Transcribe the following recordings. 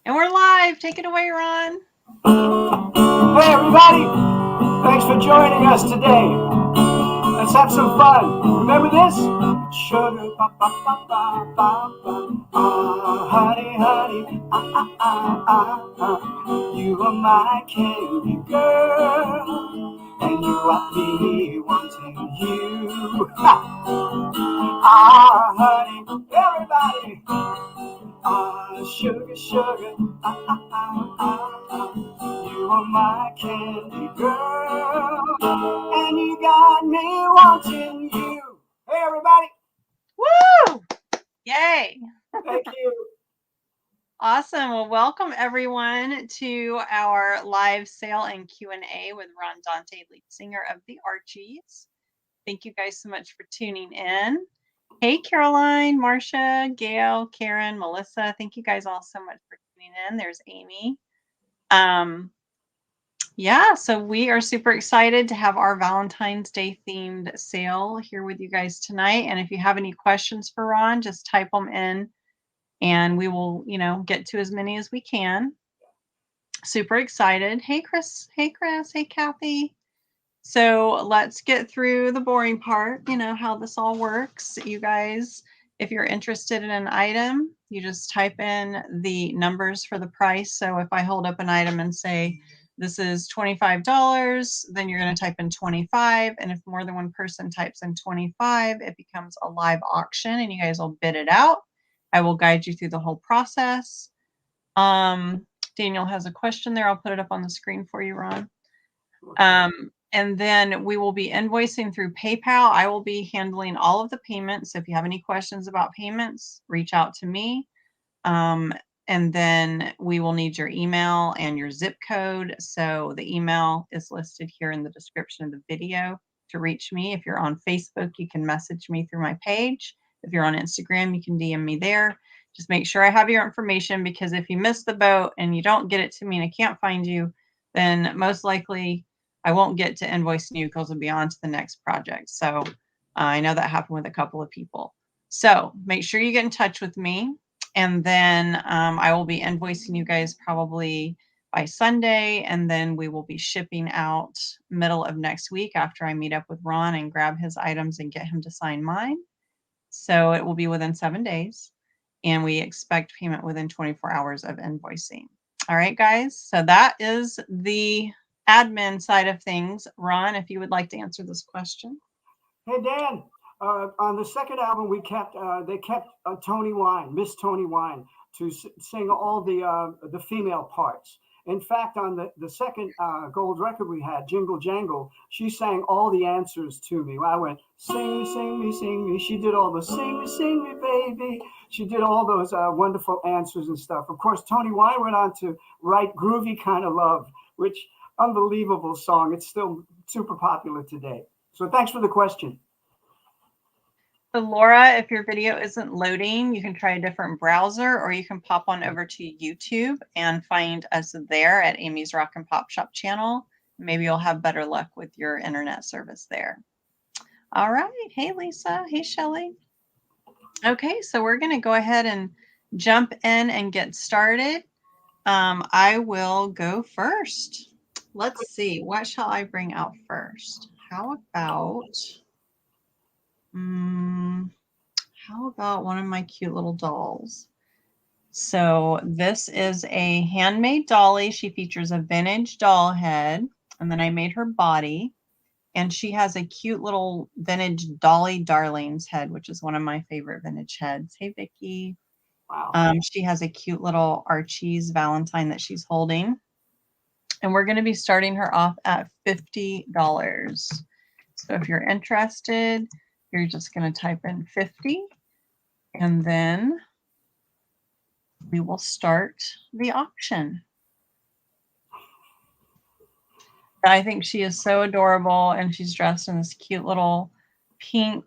And we're live. Take it away, Ron. Hey, everybody. Thanks for joining us today. Let's have some fun. Remember this? Sugar, pa, pa, pa, pa, pa, pa. Honey, honey, you are my candy girl, and you are me wanting you. Honey, everybody. Sugar, sugar, you are my candy girl, and you got me wanting you. Hey, everybody. Woo! Yay. Thank you. Awesome. Well, welcome everyone to our live sale and Q&A with Ron Dante, lead singer of the Archies. Thank you guys so much for tuning in. Hey, Caroline, Marcia, Gail, Karen, Melissa. Thank you guys all so much for tuning in. There's Amy. Yeah, so we are super excited to have our Valentine's Day themed sale here with you guys tonight. And if you have any questions for Ron, just type them in and we will, get to as many as we can. Super excited. Hey, Chris. Hey, Chris. Hey, Kathy. So let's get through the boring part, how this all works. You guys, if you're interested in an item, you just type in the numbers for the price. So if I hold up an item and say, this is $25, then you're going to type in 25. And if more than one person types in 25, it becomes a live auction and you guys will bid it out. I will guide you through the whole process. Daniel has a question there. I'll put it up on the screen for you, Ron. And then we will be invoicing through PayPal. I will be handling all of the payments. So if you have any questions about payments, reach out to me. And then we will need your email and your zip code. So the email is listed here in the description of the video to reach me. If you're on Facebook, you can message me through my page. If you're on Instagram, you can DM me there. Just make sure I have your information, because if you miss the boat and you don't get it to me and I can't find you, then most likely I won't get to invoicing you because we'll be on to the next project. So I know that happened with a couple of people. So make sure you get in touch with me. And then I will be invoicing you guys probably by Sunday. And then we will be shipping out middle of next week after I meet up with Ron and grab his items and get him to sign mine. So it will be within 7 days. And we expect payment within 24 hours of invoicing. All right, guys. So that is the admin side of things. Ron, if you would like to answer this question. Hey, Dan. On the second album, they kept Tony Wine, Miss Tony Wine, to sing all the female parts. In fact, on the second gold record we had, Jingle Jangle, she sang all the answers to me. I went, sing me, sing me, sing me. She did all the sing me, baby. She did all those wonderful answers and stuff. Of course, Tony Wine went on to write Groovy Kind of Love, which unbelievable song. It's still super popular today. So thanks for the question. So Laura, if your video isn't loading, you can try a different browser, or you can pop on over to YouTube and find us there at Amy's Rock and Pop Shop channel. Maybe you'll have better luck with your internet service there. All right. Hey, Lisa. Hey, Shelly. Okay, so we're going to go ahead and jump in and get started. I will go first. Let's see. What shall I bring out first? How about one of my cute little dolls? So this is a handmade dolly. She features a vintage doll head, and then I made her body, and she has a cute little vintage Dolly Darlings head, which is one of my favorite vintage heads. Hey, Vicki. Wow. She has a cute little Archies Valentine that she's holding. And we're going to be starting her off at $50. So if you're interested, you're just going to type in 50, and then we will start the auction. I think she is so adorable, and she's dressed in this cute little pink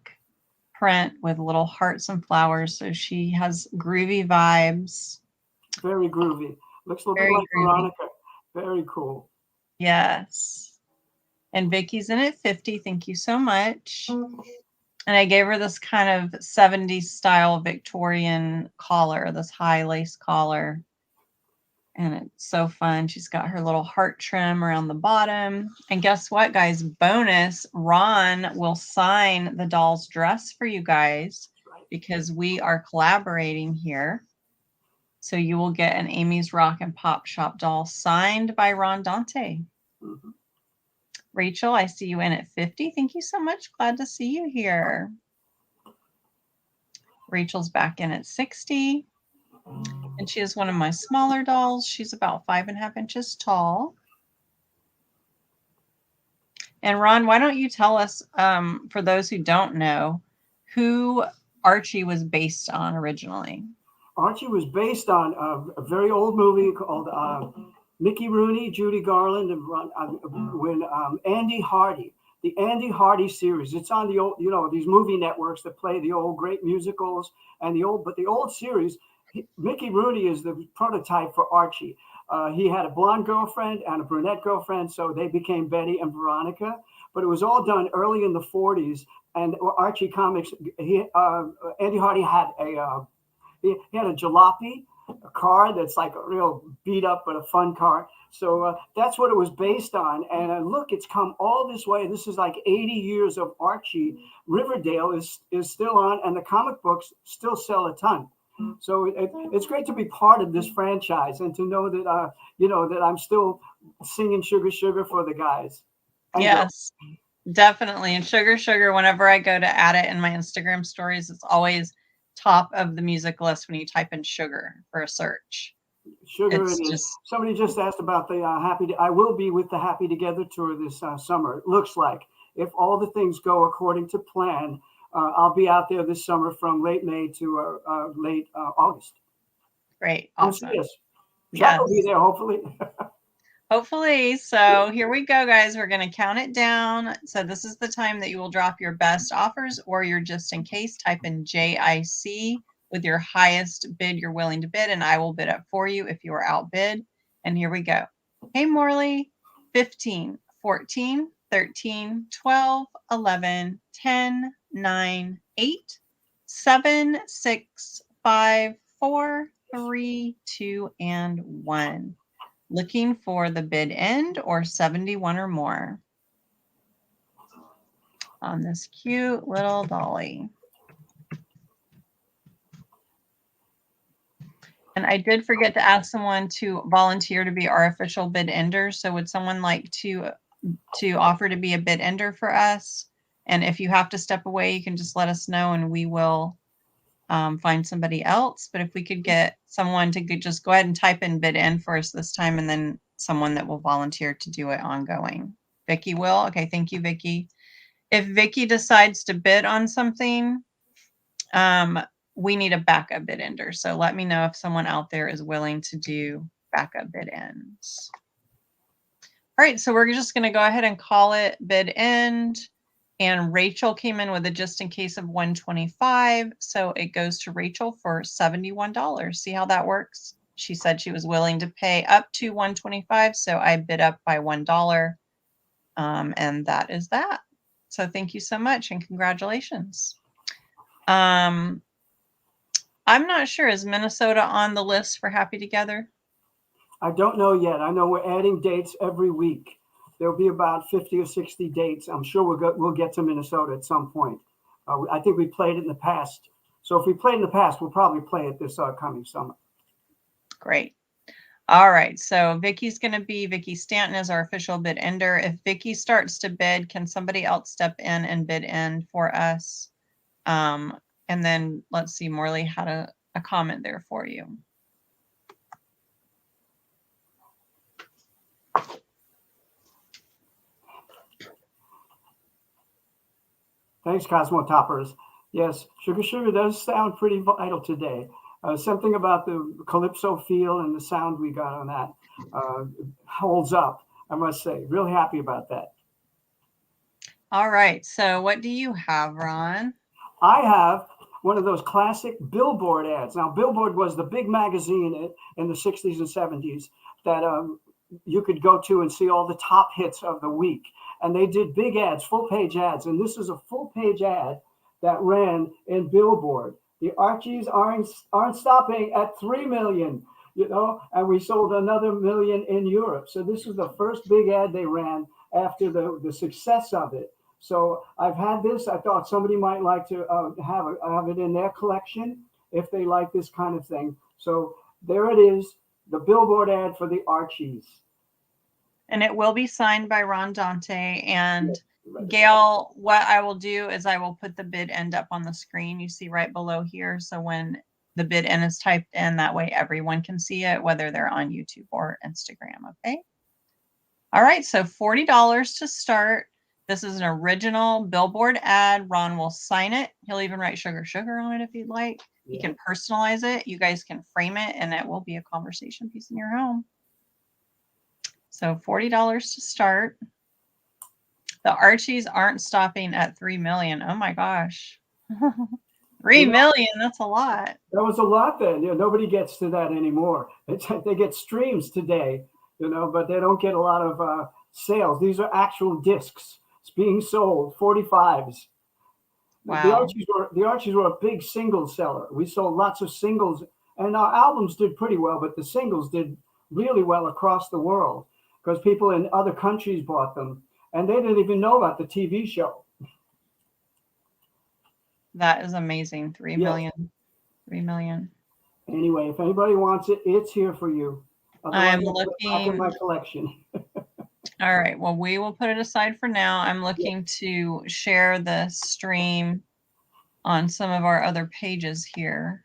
print with little hearts and flowers. So she has groovy vibes. Very groovy. Looks a little bit like Veronica. Very cool. Yes. And Vicky's in at 50. Thank you so much. And I gave her this kind of 70s style Victorian collar, this high lace collar. And it's so fun. She's got her little heart trim around the bottom. And guess what, guys? Bonus, Ron will sign the doll's dress for you guys because we are collaborating here. So you will get an Amy's Rock and Pop Shop doll signed by Ron Dante. Mm-hmm. Rachel, I see you in at 50. Thank you so much. Glad to see you here. Rachel's back in at 60. And she is one of my smaller dolls. She's about 5.5 inches tall. And Ron, why don't you tell us, for those who don't know, who Archie was based on originally? Archie was based on a very old movie called Mickey Rooney, Judy Garland, and when Andy Hardy, the Andy Hardy series. It's on the old, these movie networks that play the old great musicals and the old series. Mickey Rooney is the prototype for Archie. He had a blonde girlfriend and a brunette girlfriend, so they became Betty and Veronica. But it was all done early in the 40s. And Archie Comics, Andy Hardy had he had a jalopy, a car that's like a real beat up but a fun car. So that's what it was based on. And look, it's come all this way. This is like 80 years of Archie. Riverdale is still on, and the comic books still sell a ton. So it's great to be part of this franchise and to know that that I'm still singing "Sugar Sugar" for the guys. Yes, definitely. And "Sugar Sugar," whenever I go to add it in my Instagram stories, it's always top of the music list when you type in "sugar" for a search. Sugar it is. Somebody just asked about the I will be with the Happy Together tour this summer. It looks like, if all the things go according to plan, I'll be out there this summer from late May to late August. Great. Awesome. Chuck will be there, hopefully. Hopefully. So here we go, guys. We're going to count it down. So this is the time that you will drop your best offers or your just in case. Type in JIC with your highest bid you're willing to bid, and I will bid up for you if you are outbid. And here we go. Hey, Morley, 15, 14, 13, 12, 11, 10, 9, 8, 7, 6, 5, 4, 3, 2, and 1. Looking for the bid end or 71 or more on this cute little dolly. And I did forget to ask someone to volunteer to be our official bid ender. So would someone like to offer to be a bid ender for us? And if you have to step away, you can just let us know and we will find somebody else. But if we could get someone to just go ahead and type in bid end for us this time, and then someone that will volunteer to do it ongoing. Vicky will. Okay, thank you, Vicky. If Vicky decides to bid on something, we need a backup bid ender. So let me know if someone out there is willing to do backup bid ends. All right, so we're just going to go ahead and call it bid end. And Rachel came in with a just in case of 125. So it goes to Rachel for $71. See how that works? She said she was willing to pay up to 125. So I bid up by $1. And that is that. So thank you so much and congratulations. I'm not sure. Is Minnesota on the list for Happy Together? I don't know yet. I know we're adding dates every week. There'll be about 50 or 60 dates. I'm sure we'll get to Minnesota at some point. I think we played it in the past. So if we played in the past, we'll probably play it this coming summer. Great. All right. So Vicky's going to be, Vicky Stanton is our official bid ender. If Vicky starts to bid, can somebody else step in and bid end for us? And then let's see, Morley had a comment there for you. Thanks, Cosmo Toppers. Yes, Sugar Sugar does sound pretty vital today. Something about the calypso feel and the sound we got on that holds up, I must say. Real happy about that. All right. So what do you have, Ron? I have one of those classic Billboard ads. Now, Billboard was the big magazine in the 60s and 70s that you could go to and see all the top hits of the week. And they did big ads, full-page ads. And this is a full-page ad that ran in Billboard. The Archies aren't stopping at 3 million. you know, and we sold another million in Europe. So this was the first big ad they ran after the success of it. So I've had this. I thought somebody might like to have it in their collection if they like this kind of thing. So there it is, the billboard ad for the Archies. And it will be signed by Ron Dante. And Right. Gail, what I will do is I will put the bid end up on the screen you see right below here. So when the bid end is typed in, that way everyone can see it, whether they're on YouTube or Instagram. Okay. All right. So $40 to start. This is an original billboard ad. Ron will sign it. He'll even write sugar, sugar on it if you'd like. Yeah. He can personalize it. You guys can frame it and it will be a conversation piece in your home. So $40 to start. The Archies aren't stopping at 3 million. Oh my gosh. 3 million, that's a lot. That was a lot then. You know, nobody gets to that anymore. They get streams today, you know, but they don't get a lot of sales. These are actual discs. It's being sold, 45s. Wow. The Archies were a big single seller. We sold lots of singles, and our albums did pretty well, but the singles did really well across the world because people in other countries bought them, and they didn't even know about the TV show. That is amazing. 3 million. Yes. 3 million. Anyway, if anybody wants it, it's here for you. I'm Otherwise, I'll back in my collection. All right. Well, we will put it aside for now. I'm looking to share the stream on some of our other pages here.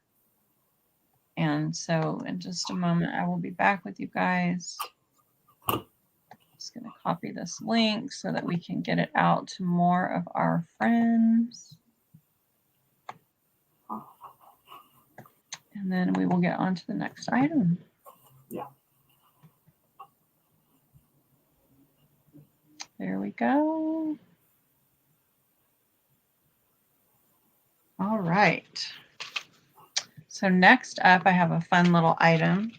And so in just a moment, I will be back with you guys. Just going to copy this link so that we can get it out to more of our friends. And then we will get on to the next item. Yeah. There we go. All right. So next up, I have a fun little item.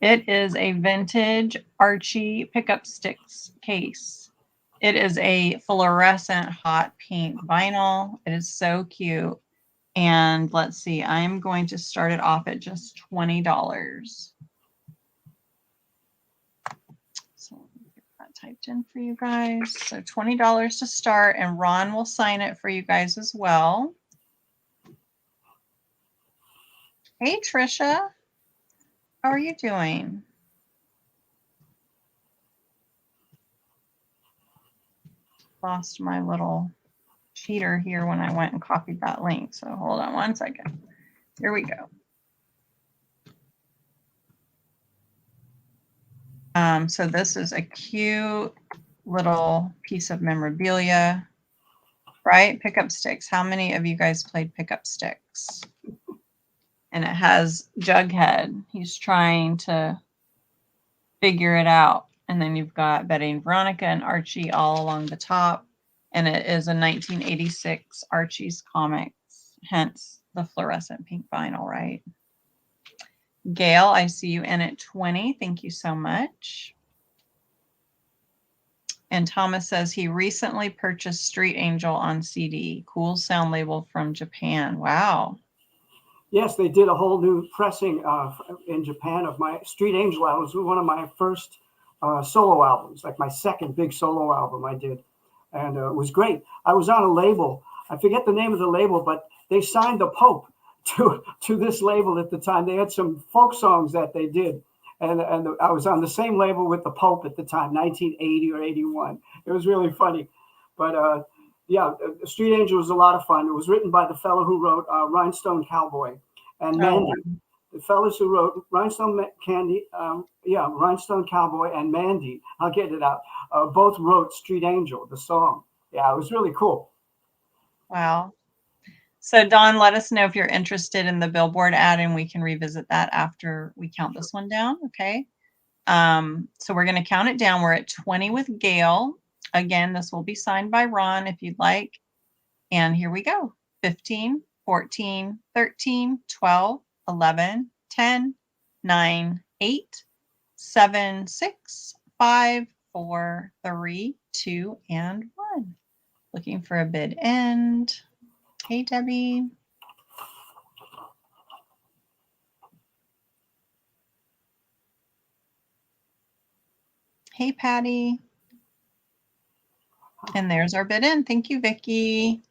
It is a vintage Archie pickup sticks case. It is a fluorescent hot pink vinyl. It is so cute. And let's see, I'm going to start it off at just $20. So let me get that typed in for you guys. So $20 to start, and Ron will sign it for you guys as well. Hey, Trisha. How are you doing? Lost my little cheater here when I went and copied that link. So hold on one second. Here we go. So this is a cute little piece of memorabilia, right? Pickup sticks. How many of you guys played pickup sticks? And it has Jughead. He's trying to figure it out. And then you've got Betty and Veronica and Archie all along the top. And it is a 1986 Archie's comics, hence the fluorescent pink vinyl, right? Gail, I see you in at 20. Thank you so much. And Thomas says he recently purchased Street Angel on CD. Cool sound label from Japan. Wow. Yes, they did a whole new pressing in Japan of my Street Angel album. It was one of my first solo albums, like my second big solo album I did. And it was great. I was on a label. I forget the name of the label, but they signed the Pope to this label at the time. They had some folk songs that they did. And I was on the same label with the Pope at the time, 1980 or 81. It was really funny. But yeah, Street Angel was a lot of fun. It was written by the fellow who wrote Rhinestone Cowboy and Mandy. The fellows who wrote Rhinestone Cowboy and Mandy, I'll get it out, both wrote Street Angel, the song. Yeah, it was really cool. Wow. So Don, let us know if you're interested in the Billboard ad, and we can revisit that after we count this one down, okay? So we're going to count it down. We're at 20 with Gail. Again, this will be signed by Ron if you'd like. And here we go. 15, 14, 13, 12, 11, 10, 9, 8, 7, 6, 5, 4, 3, 2, and 1. Looking for a bid end. Hey, Debbie. Hey, Patty. And there's our bid in. Thank you, Vicki.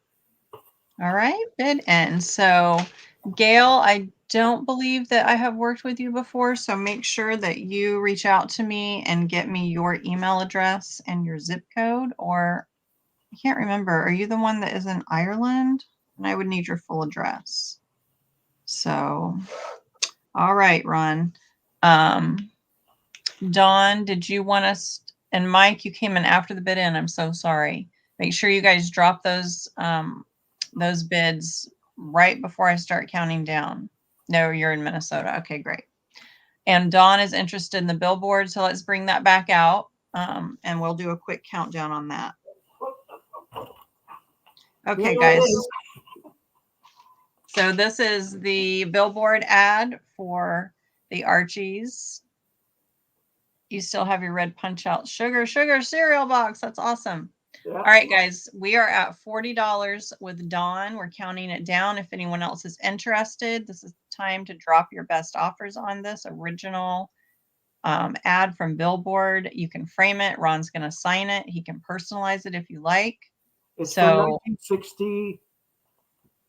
All right, bid in. So, Gail, I don't believe that I have worked with you before, so make sure that you reach out to me and get me your email address and your zip code, or I can't remember. Are you the one that is in Ireland? And I would need your full address. So, all right, Ron. Dawn, did you want us, and Mike, you came in after the bid in. I'm so sorry. Make sure you guys drop those bids right before I start counting down. No, you're in Minnesota. Okay, great. And Dawn is interested in the billboard, so let's bring that back out, and we'll do a quick countdown on that. Okay, guys. So this is the billboard ad for the Archies. You still have your red punch out sugar cereal box. That's awesome. Yeah. All right, guys, we are at $40 with Dawn. We're counting it down. If anyone else is interested, this is the time to drop your best offers on this original ad from Billboard. You can frame it. Ron's going to sign it. He can personalize it if you like. It's so 1968.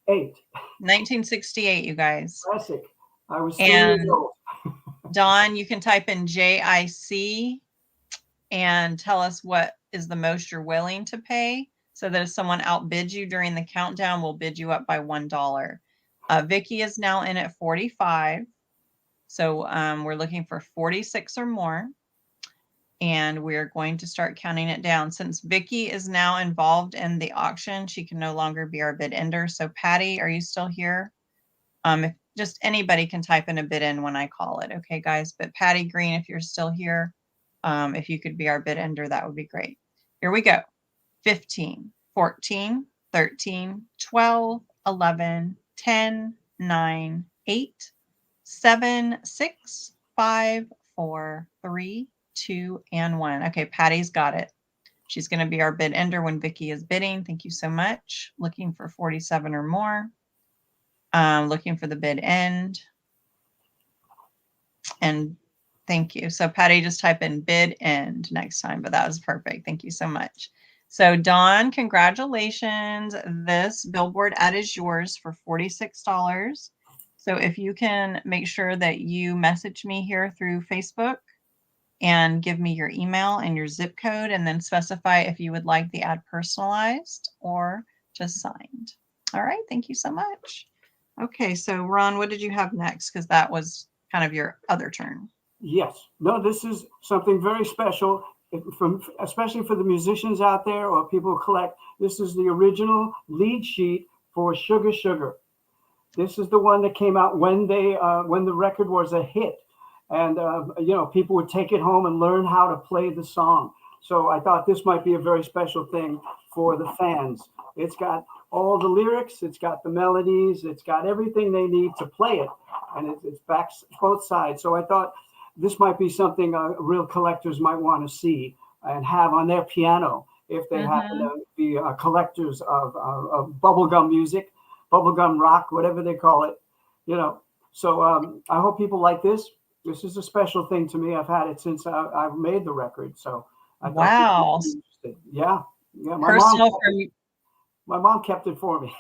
1968, you guys. Classic. I was 3 years old. Dawn, you can type in JIC and tell us what is the most you're willing to pay, so that if someone outbids you during the countdown, we'll bid you up by $1. Vicki is now in at 45. So we're looking for 46 or more. And we're going to start counting it down. Since Vicki is now involved in the auction, she can no longer be our bid ender. So Patty, are you still here? If just anybody can type in a bid in when I call it. Okay, guys. But Patty Green, if you're still here, if you could be our bid ender, that would be great. Here we go. 15, 14, 13, 12, 11, 10, 9, 8, 7, 6, 5, 4, 3, 2, and 1. Okay, Patty's got it. She's going to be our bid ender when Vicki is bidding. Thank you so much. Looking for 47 or more. Looking for the bid end. And thank you. So Patty, just type in bid end next time, but that was perfect. Thank you so much. So Dawn, congratulations. This billboard ad is yours for $46. So if you can make sure that you message me here through Facebook and give me your email and your zip code, and then specify if you would like the ad personalized or just signed. All right, thank you so much. Okay, so Ron, what did you have next? Because that was kind of your other turn. Yes. No, this is something very special, especially for the musicians out there or people who collect. This is the original lead sheet for Sugar Sugar. This is the one that came out when the record was a hit, and people would take it home and learn how to play the song. So I thought this might be a very special thing for the fans. It's got all the lyrics, it's got the melodies, it's got everything they need to play it, and it's backs both sides. So I thought this might be something real collectors might want to see and have on their piano if they happen to be collectors of bubblegum music, bubblegum rock, whatever they call it, So I hope people like this. This is a special thing to me. I've had it since I've made the record. So I wow. Yeah. My mom kept it for me.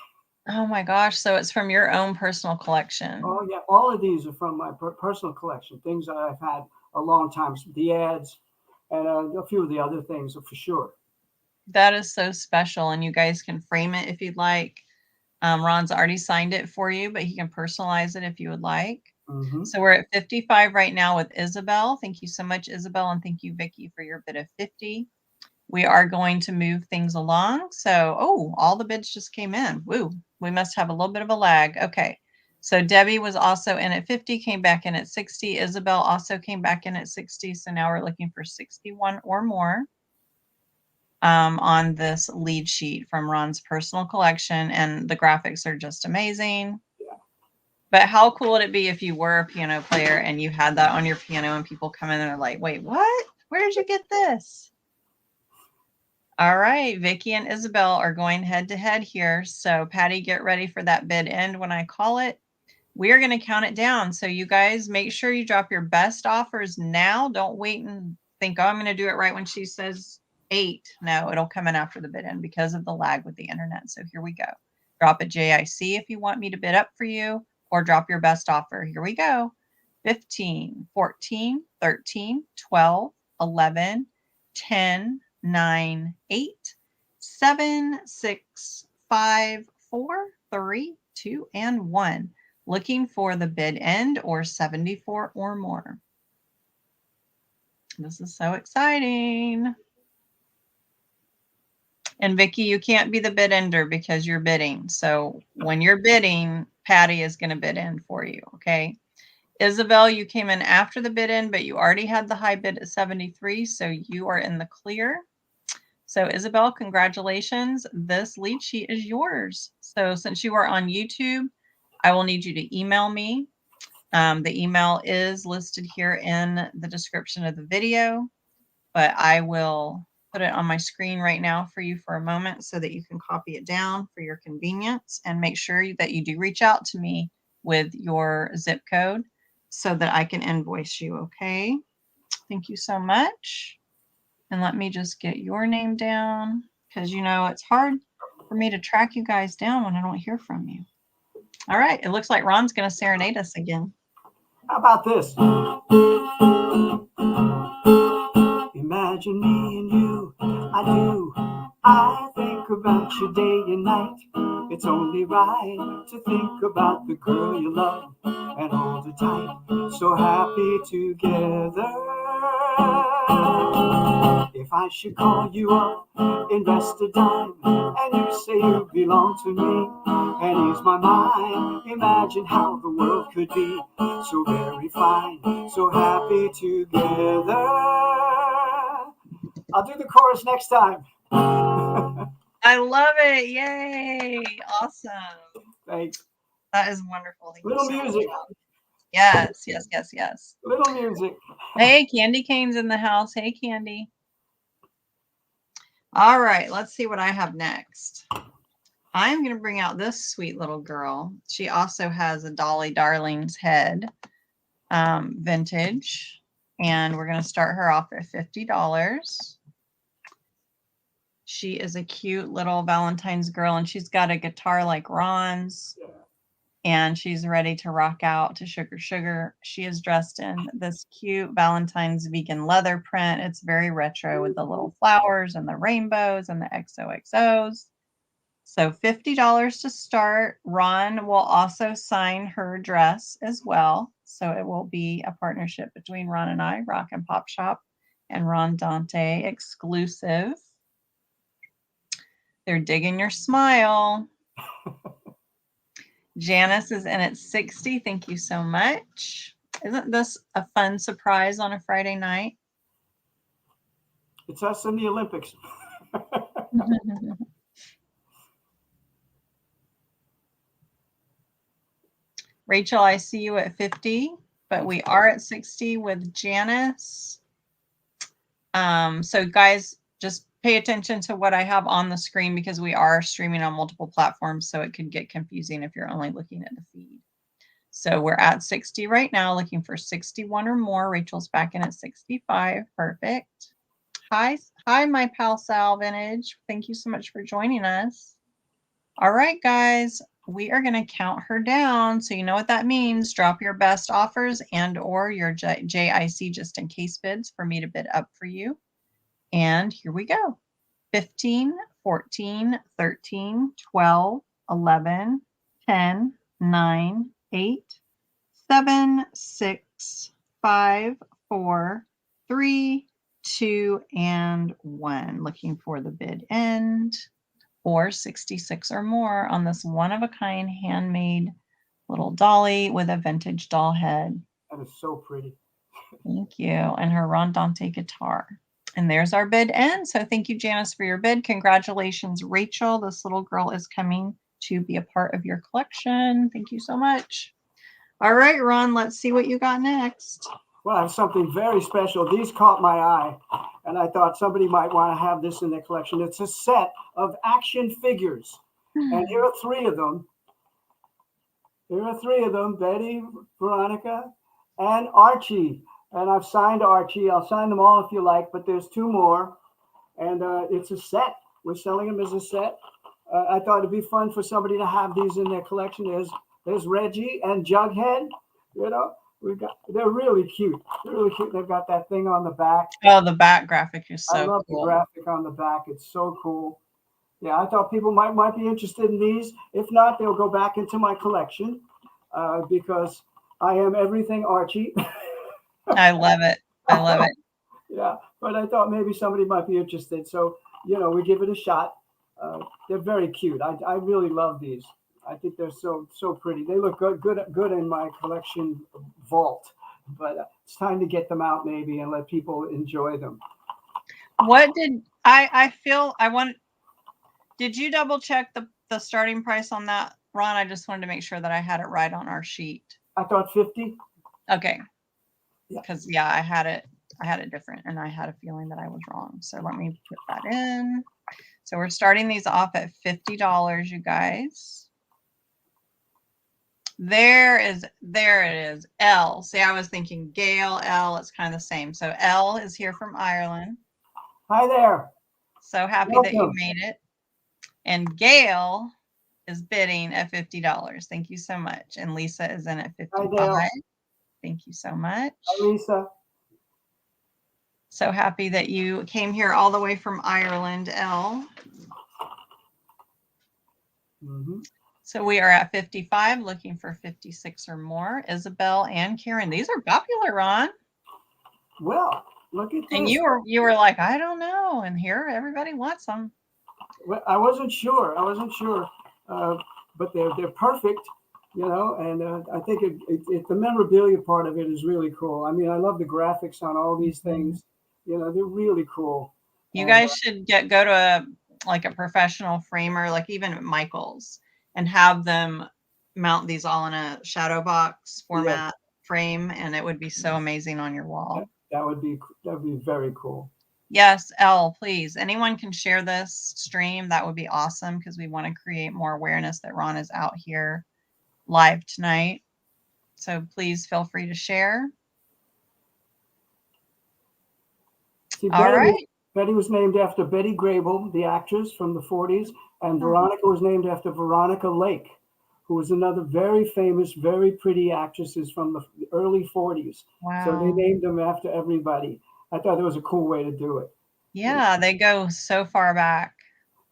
Oh my gosh. So it's from your own personal collection. Oh yeah. All of these are from my personal collection. Things that I've had a long time. The ads and a few of the other things for sure. That is so special. And you guys can frame it if you'd like. Ron's already signed it for you, but he can personalize it if you would like. So we're at 55 right now with Isabel. Thank you so much, Isabel. And thank you, Vicki, for your bid of 50. We are going to move things along. So, all the bids just came in. Woo, we must have a little bit of a lag. Okay. So Debbie was also in at 50, came back in at 60. Isabel also came back in at 60. So now we're looking for 61 or more on this lead sheet from Ron's personal collection. And the graphics are just amazing. But how cool would it be if you were a piano player and you had that on your piano and people come in and are like, wait, what? Where did you get this? All right, Vicki and Isabel are going head to head here. So Patty, get ready for that bid end when I call it. We are going to count it down. So you guys make sure you drop your best offers now. Don't wait think, oh, I'm going to do it right when she says 8. No, it'll come in after the bid end because of the lag with the internet. So here we go. Drop a JIC if you want me to bid up for you, or drop your best offer. Here we go. 15, 14, 13, 12, 11, 10, 9, 8, 7, 6, 5, 4, 3, 2, and 1. Looking for the bid end or 74 or more. This is so exciting. And Vicki, you can't be the bid ender because you're bidding. So when you're bidding, Patty is going to bid in for you. Okay. Isabel, you came in after the bid in, but you already had the high bid at 73. So you are in the clear. So Isabel, congratulations. This lead sheet is yours. So since you are on YouTube, I will need you to email me. The email is listed here in the description of the video, but I will put it on my screen right now for you for a moment so that you can copy it down for your convenience, and make sure that you do reach out to me with your zip code so that I can invoice you. Okay. Thank you so much. And let me just get your name down, because you know it's hard for me to track you guys down when I don't hear from you. All right. It looks like Ron's going to serenade us again. How about this? Imagine me and you, I do. I think about you day and night. It's only right to think about the girl you love and hold her tight. So happy together. If I should call you up, invest a dime, and you say you belong to me, and ease my mind, imagine how the world could be so very fine, so happy together. I'll do the chorus next time. I love it. Yay. Awesome. Thanks. That is wonderful. Thank Little you so music. much. Yes, yes, yes, yes. Little music. Hey, Candy Cane's in the house. Hey, Candy. All right, let's see what I have next. I'm going to bring out this sweet little girl. She also has a Dolly Darling's head, vintage, and we're going to start her off at $50. She is a cute little Valentine's girl, and she's got a guitar like Ron's, and she's ready to rock out to Sugar Sugar. She is dressed in this cute Valentine's vegan leather print. It's very retro with the little flowers and the rainbows and the XOXOs. So $50 to start. Ron will also sign her dress as well. So it will be a partnership between Ron and I, Rock and Pop Shop, and Ron Dante exclusive. They're digging your smile. Janice is in at 60. Thank you so much. Isn't this a fun surprise on a Friday night? It's us in the Olympics. Rachel, I see you at 50, but we are at 60 with Janice. So guys, just pay attention to what I have on the screen because we are streaming on multiple platforms, so it could get confusing if you're only looking at the feed. So we're at 60 right now, looking for 61 or more. Rachel's back in at 65. Perfect. Hi, my pal Sal Vintage. Thank you so much for joining us. All right, guys, we are going to count her down. So you know what that means. Drop your best offers and or your JIC just in case bids for me to bid up for you. And here we go. 15, 14, 13, 12, 11, 10, 9, 8, 7, 6, 5, 4, 3, 2, and 1. Looking for the bid end or 66 or more on this one-of-a-kind handmade little dolly with a vintage doll head. That is so pretty. Thank you. And her Ron Dante guitar. And there's our bid end. So thank you, Janice, for your bid. Congratulations, Rachel. This little girl is coming to be a part of your collection. Thank you so much. All right, Ron, let's see what you got next. Well, I have something very special. These caught my eye, and I thought somebody might want to have this in their collection. It's a set of action figures, and here are 3 of them. Here are 3 of them, Betty, Veronica, and Archie. and I've signed Archie. I'll sign them all if you like, but there's two more, and it's a set. We're selling them as a set. I thought it'd be fun for somebody to have these in their collection. There's Reggie and Jughead. You know, they're really cute. They're really cute. They've got that thing on the back. Oh, the back graphic is I so love the cool. graphic on the back. It's so cool. Yeah, I thought people might be interested in these. If not, they'll go back into my collection because I am everything Archie. I love it. I love it. Yeah, but I thought maybe somebody might be interested. So, we give it a shot. They're very cute. I really love these. I think they're so pretty. They look good in my collection vault. But it's time to get them out maybe and let people enjoy them. What did I feel I want? Did you double check the starting price on that, Ron? I just wanted to make sure that I had it right on our sheet. I thought 50. Okay. Yeah. Because I had it different, and I had a feeling that I was wrong. So let me put that in. So we're starting these off at $50, you guys. There it is. L. See, I was thinking Gail, L. It's kind of the same. So L is here from Ireland. Hi there. So happy that you made it. And Gail is bidding at $50. Thank you so much. And Lisa is in at 55. Hi, thank you so much. Hi, Lisa. So happy that you came here all the way from Ireland, L. Mm-hmm. So we are at 55, looking for 56 or more. Isabel and Karen. These are popular, Ron. Well, look at this. And you were like, I don't know. And here, everybody wants them. Well, I wasn't sure, but they're perfect, and I think the memorabilia part of it is really cool. I mean, I love the graphics on all these things. They're really cool. You guys should go to a professional framer, like even at Michael's, and have them mount these all in a shadow box format frame, and it would be so amazing on your wall. That would be very cool. Yes, Elle, please. Anyone can share this stream. That would be awesome because we want to create more awareness that Ron is out here live tonight. So please feel free to share. See, all right. Betty was named after Betty Grable, the actress from the 40s, and Veronica was named after Veronica Lake, who was another very famous, very pretty actress from the early 40s. Wow. So they named them after everybody. I thought it was a cool way to do it. Yeah, they go so far back.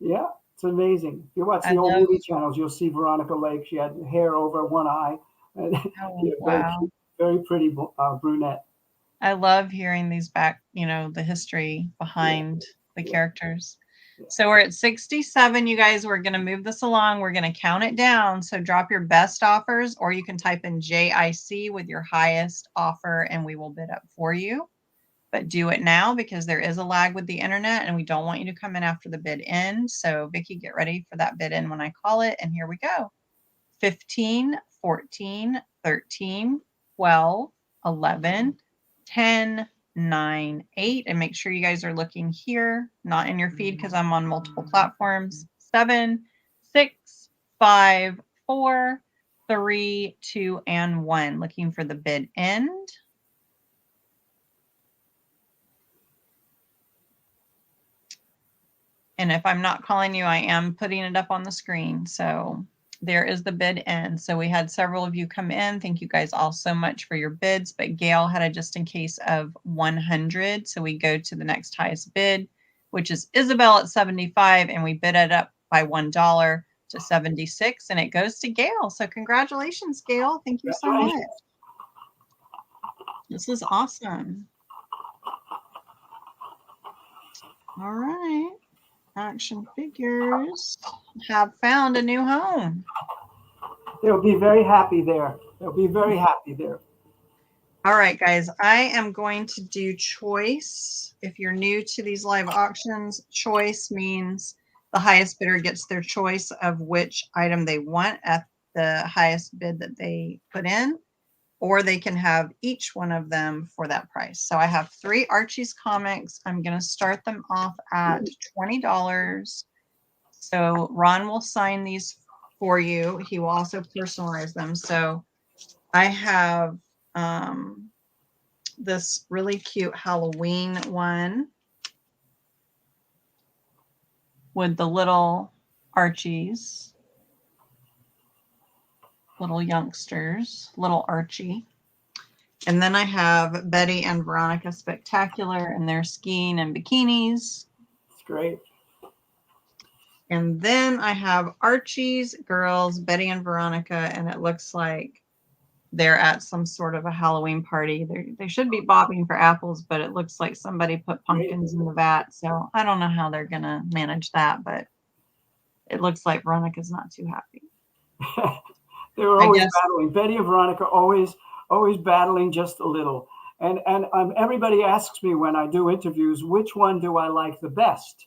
Yeah, it's amazing. If you watch the old movie channels, you'll see Veronica Lake. She had hair over one eye. Wow. Very pretty brunette. I love hearing these back, the history behind the characters. So we're at 67, you guys. We're going to move this along. We're going to count it down. So drop your best offers, or you can type in JIC with your highest offer, and we will bid up for you. But do it now because there is a lag with the internet, and we don't want you to come in after the bid ends. So Vicki, get ready for that bid in when I call it. And here we go. 15, 14, 13, 12, 11, 10, 9, 8. And make sure you guys are looking here, not in your feed because I'm on multiple platforms. 7, 6, 5, 4, 3, 2, and 1. Looking for the bid end. And if I'm not calling you, I am putting it up on the screen. So there is the bid end. So we had several of you come in. Thank you guys all so much for your bids. But Gail had a just in case of 100. So we go to the next highest bid, which is Isabel at 75. And we bid it up by $1 to 76. And it goes to Gail. So congratulations, Gail. Thank you so much. This is awesome. All right. Action figures have found a new home. They'll be very happy there. They'll be very happy there. All right, guys, I am going to do choice. If you're new to these live auctions, choice means the highest bidder gets their choice of which item they want at the highest bid that they put in, or they can have each one of them for that price. So I have 3 Archies comics. I'm going to start them off at $20. So Ron will sign these for you. He will also personalize them. So I have this really cute Halloween one with the little Archies, little youngsters, little Archie. And then I have Betty and Veronica Spectacular in their skiing and bikinis. It's great. And then I have Archie's girls, Betty and Veronica, and it looks like they're at some sort of a Halloween party. They should be bobbing for apples, but it looks like somebody put pumpkins in the vat. So I don't know how they're going to manage that, but it looks like Veronica's not too happy. They were always battling. Betty and Veronica always battling just a little. And everybody asks me when I do interviews, which one do I like the best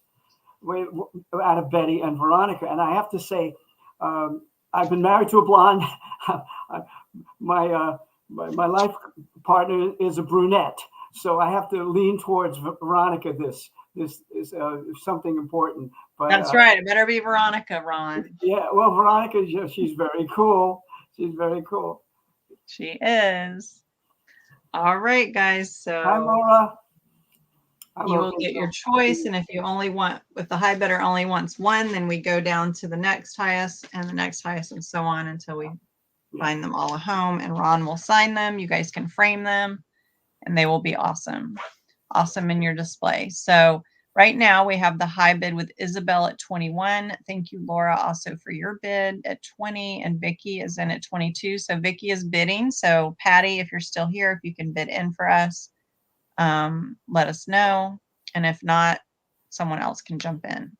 out of Betty and Veronica? And I have to say, I've been married to a blonde. My life partner is a brunette, so I have to lean towards Veronica. This is something important. But that's right. It better be Veronica, Ron. Yeah, well, Veronica, she's very cool. She's very cool. She is. All right, guys. So hi, Laura. You will get your choice, and if you only want, if the high bidder only wants one, then we go down to the next highest and the next highest and so on until we find them all a home, and Ron will sign them. You guys can frame them and they will be awesome. Awesome in your display. So right now we have the high bid with Isabel at 21. Thank you, Laura, also for your bid at 20, and Vicky is in at 22. So Vicky is bidding. So Patty, if you're still here, if you can bid in for us, let us know. And if not, someone else can jump in.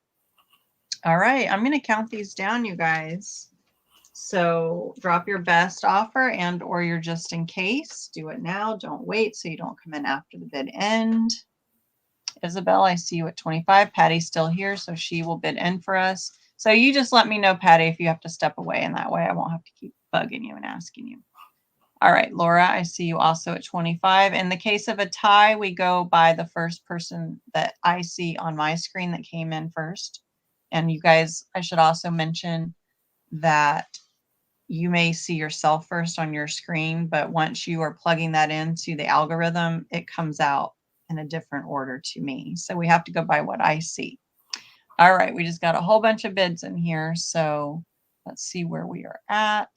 All right, I'm going to count these down, you guys. So drop your best offer and or your just in case. Do it now. Don't wait so you don't come in after the bid end. Isabel, I see you at 25. Patty's still here, so she will bid in for us. So you just let me know, Patty, if you have to step away, and that way I won't have to keep bugging you and asking you. All right, Laura, I see you also at 25. In the case of a tie, we go by the first person that I see on my screen that came in first. And you guys, I should also mention that you may see yourself first on your screen, but once you are plugging that into the algorithm, it comes out in a different order to me. So we have to go by what I see. All right, we just got a whole bunch of bids in here. So let's see where we are at.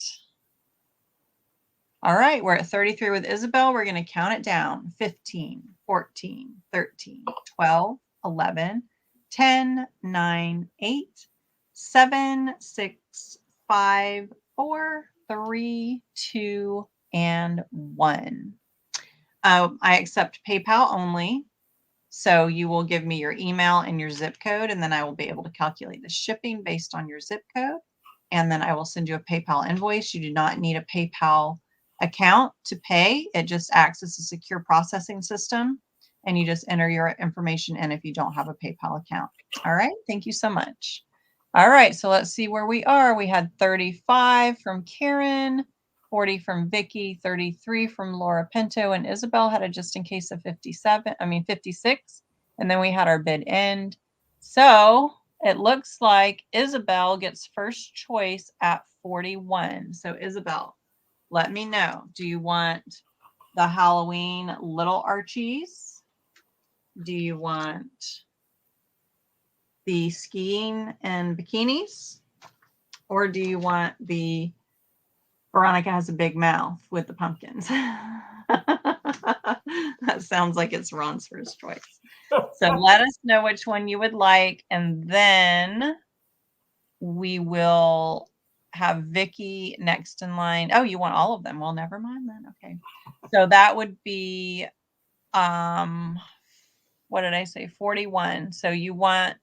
All right, we're at 33 with Isabel. We're going to count it down. 15, 14, 13, 12, 11, 10, 9, 8, 7, 6, 5, 4, 3, 2, and 1. I accept PayPal only. So you will give me your email and your zip code, and then I will be able to calculate the shipping based on your zip code. And then I will send you a PayPal invoice. You do not need a PayPal account to pay. It just acts as a secure processing system, and you just enter your information in if you don't have a PayPal account. All right. Thank you so much. All right. So let's see where we are. We had 35 from Karen, 40 from Vicky, 33 from Laura Pinto, and Isabel had a just in case of 56. And then we had our bid end. So it looks like Isabel gets first choice at 41. So Isabel, let me know. Do you want the Halloween little Archies? Do you want the skiing and bikinis? Or do you want the Veronica has a big mouth with the pumpkins? That sounds like it's Ron's first choice. So let us know which one you would like, and then we will have Vicky next in line. Oh, you want all of them? Well, never mind then. Okay. So that would be, what did I say? 41. So you want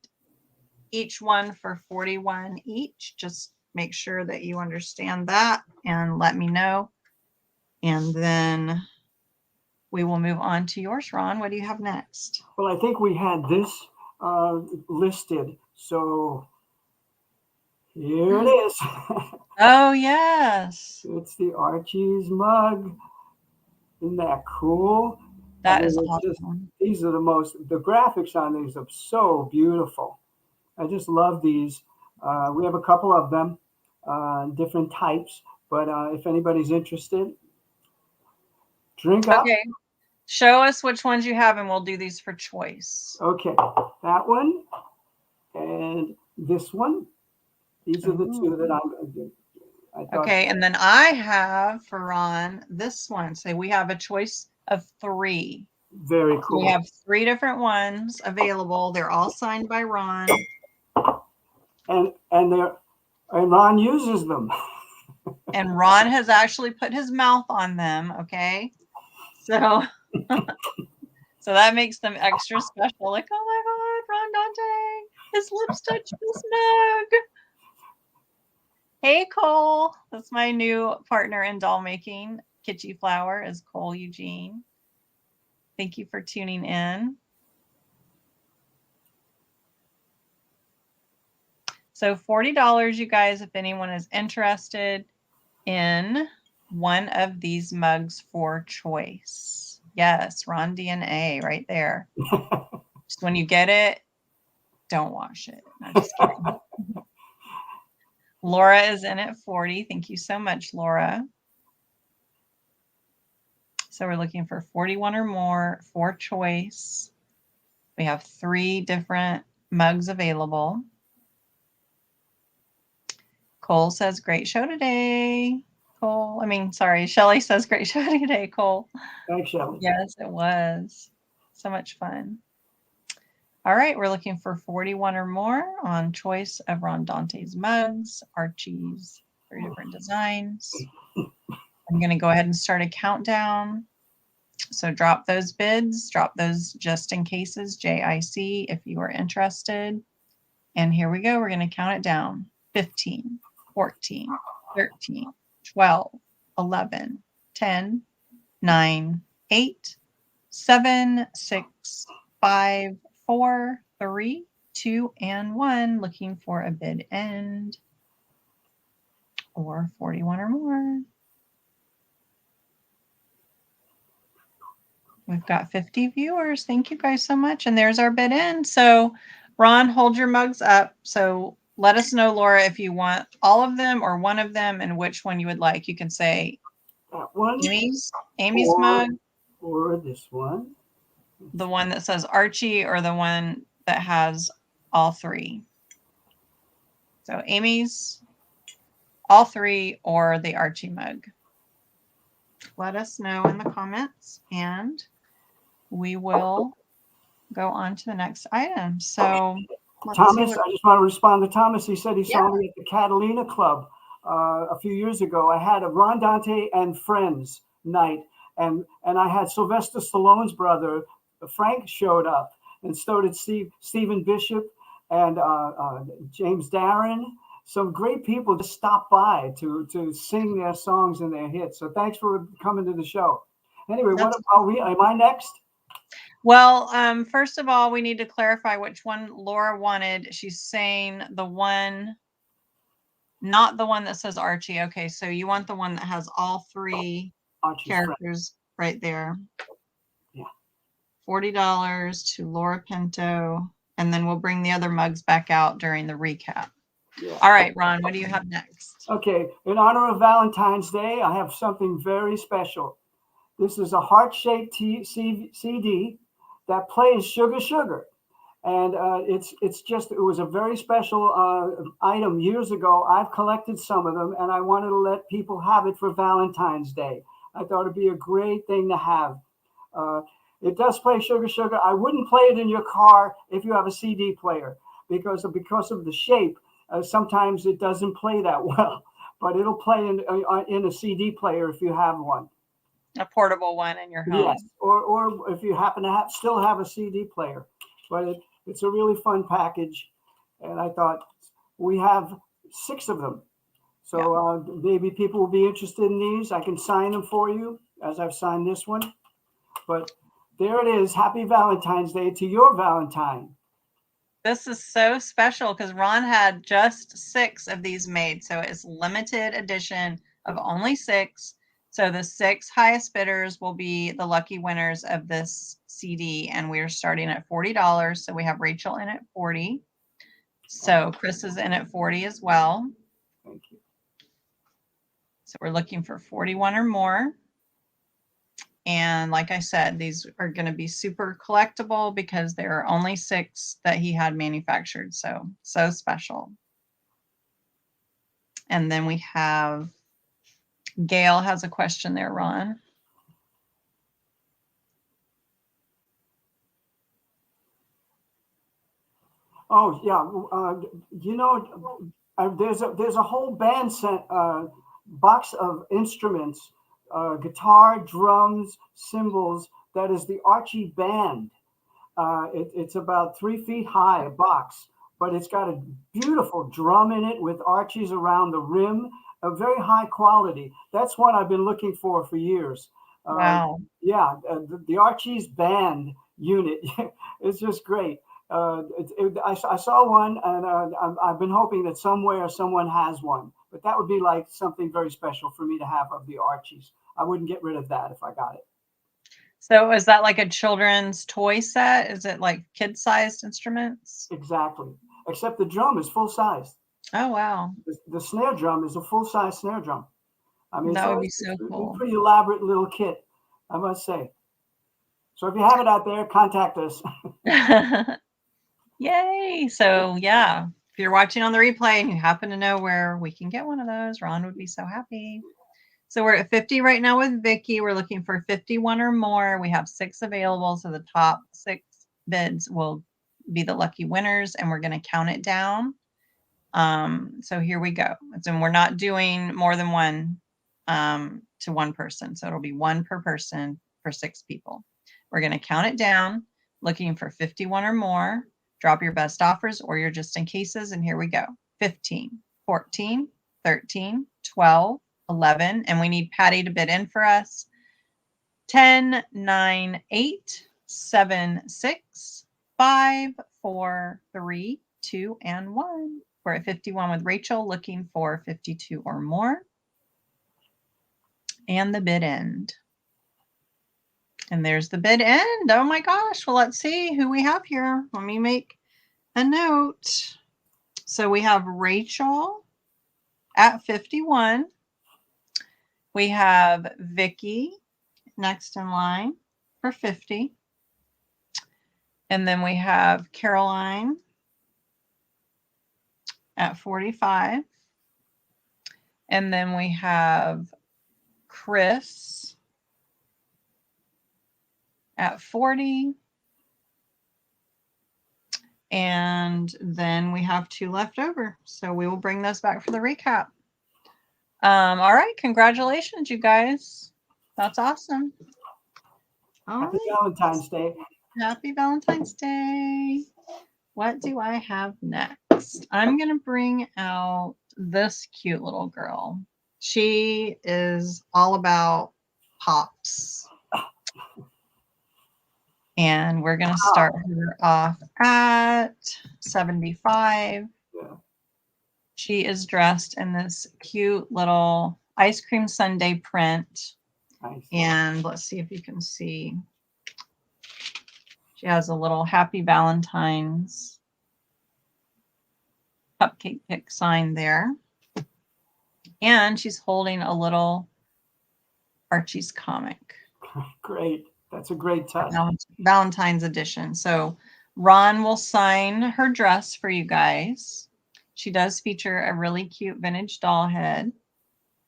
each one for 41 each. Just make sure that you understand that and let me know. And then we will move on to yours, Ron. What do you have next? Well, I think we had this listed. So here it is. Oh, yes. It's the Archie's mug. Isn't that cool? That is awesome. These are the graphics on these are so beautiful. I just love these. We have a couple of them, different types, but if anybody's interested, drink up. Okay. Show us which ones you have, and we'll do these for choice. Okay, that one and this one. These are the two that I thought. Okay, and then I have for Ron this one. So we have a choice of 3. Very cool. We have 3 different ones available. They're all signed by Ron. And Ron uses them. And Ron has actually put his mouth on them, okay? So so that makes them extra special. Like, oh my God, Ron Dante, his lips touch this mug. Hey, Cole. That's my new partner in doll making. Kitschy Flower is Cole Eugene. Thank you for tuning in. So $40, you guys, if anyone is interested in one of these mugs for choice. Yes, Ron DNA right there. Just when you get it, don't wash it. No, just kidding. Laura is in at 40. Thank you so much, Laura. So we're looking for 41 or more for choice. We have 3 different mugs available. Cole says, great show today. Cole, Shelly says, great show today, Cole. Thanks, Shelly. Yes, it was. So much fun. All right, we're looking for 41 or more on choice of Ron Dante's mugs, Archies, 3 different designs. I'm going to go ahead and start a countdown. So drop those bids, drop those just in cases, JIC, if you are interested. And here we go. We're going to count it down. 15, 14, 13, 12, 11, 10, 9, 8, 7, 6, 5, 4, 3, 2, and 1. Looking for a bid end or 41 or more. We've got 50 viewers. Thank you guys so much. And there's our bid end. So Ron, hold your mugs up. So let us know, Laura, if you want all of them or one of them and which one you would like. You can say one, Amy's mug. Or this one. The one that says Archie or the one that has all 3. So Amy's, all 3, or the Archie mug. Let us know in the comments and we will go on to the next item. So Thomas, I just want to respond to Thomas. He said he saw me at the Catalina Club a few years ago. I had a Ron Dante and Friends night, and I had Sylvester Stallone's brother, Frank, showed up, and so did Stephen Bishop and James Darren. Some great people just stopped by to sing their songs and their hits. So thanks for coming to the show. Anyway, what about we? Am I next? Well, first of all, we need to clarify which one Laura wanted. She's saying the one, not the one that says Archie. Okay, so you want the one that has all 3 characters right there. Yeah. $40 to Laura Pinto, and then we'll bring the other mugs back out during the recap. Yeah. All right, Ron, what do you have next? Okay, in honor of Valentine's Day, I have something very special. This is a heart-shaped CD that plays Sugar Sugar. And it was a very special item years ago. I've collected some of them, and I wanted to let people have it for Valentine's Day. I thought it'd be a great thing to have. It does play Sugar Sugar. I wouldn't play it in your car if you have a CD player because of the shape. Sometimes it doesn't play that well, but it'll play in a CD player if you have one. A portable one in your home. Yes, or if you happen to still have a CD player. But it's a really fun package, and I thought we have 6 of them. So maybe people will be interested in these. I can sign them for you, as I've signed this one. But there it is. Happy Valentine's Day to your Valentine. This is so special because Ron had just 6 of these made. So it's limited edition of only 6. So the 6 highest bidders will be the lucky winners of this CD. And we're starting at $40. So we have Rachel in at 40. So Chris is in at 40 as well. Thank you. So we're looking for 41 or more. And like I said, these are going to be super collectible because there are only 6 that he had manufactured. So special. And then we have Gail has a question there, Ron. Oh yeah, there's a whole band set box of instruments, guitar, drums, cymbals. That is the Archie band. It's about 3 feet high, a box, but it's got a beautiful drum in it with Archies around the rim, a very high quality. That's what I've been looking for years. Wow. Yeah, the Archies band unit is just great. I saw one, and I've been hoping that somewhere someone has one. But that would be like something very special for me to have of the Archies. I wouldn't get rid of that if I got it. So is that like a children's toy set? Is it like kid-sized instruments? Exactly. Except the drum is full size. Oh, wow. The snare drum is a full size snare drum. I mean, That so would be it's so a cool. pretty elaborate little kit, I must say. So if you have it out there, contact us. Yay. So yeah, if you're watching on the replay and you happen to know where we can get one of those, Ron would be so happy. So we're at 50 right now with Vicky. We're looking for 51 or more. We have 6 available. So the top 6 bids will be the lucky winners, and we're going to count it down. So here we go. And we're not doing more than one to one person. So it'll be 1 per person for 6 people. We're going to count it down, looking for 51 or more. Drop your best offers or your just in cases. And here we go. 15, 14, 13, 12, 11. And we need Patty to bid in for us. 10, 9, 8, 7, 6, 5, 4, 3, 2, and 1. We're at 51 with Rachel, looking for 52 or more. And the bid end. And there's the bid end. Oh my gosh. Well, let's see who we have here. Let me make a note. So we have Rachel at 51. We have Vicky next in line for 50. And then we have Caroline at 45. And then we have Chris at 40. And then we have 2 left over. So we will bring those back for the recap. All right. Congratulations, you guys. That's awesome. All Happy right. Valentine's Day. Happy Valentine's Day. What do I have next? I'm going to bring out this cute little girl. She is all about pops. And we're going to start her off at 75. Yeah. She is dressed in this cute little ice cream sundae print. Nice. And let's see if you can see. She has a little Happy Valentine's cupcake pick sign there. And she's holding a little Archie's comic. Great. That's a great touch. Valentine's edition. So Ron will sign her dress for you guys. She does feature a really cute vintage doll head.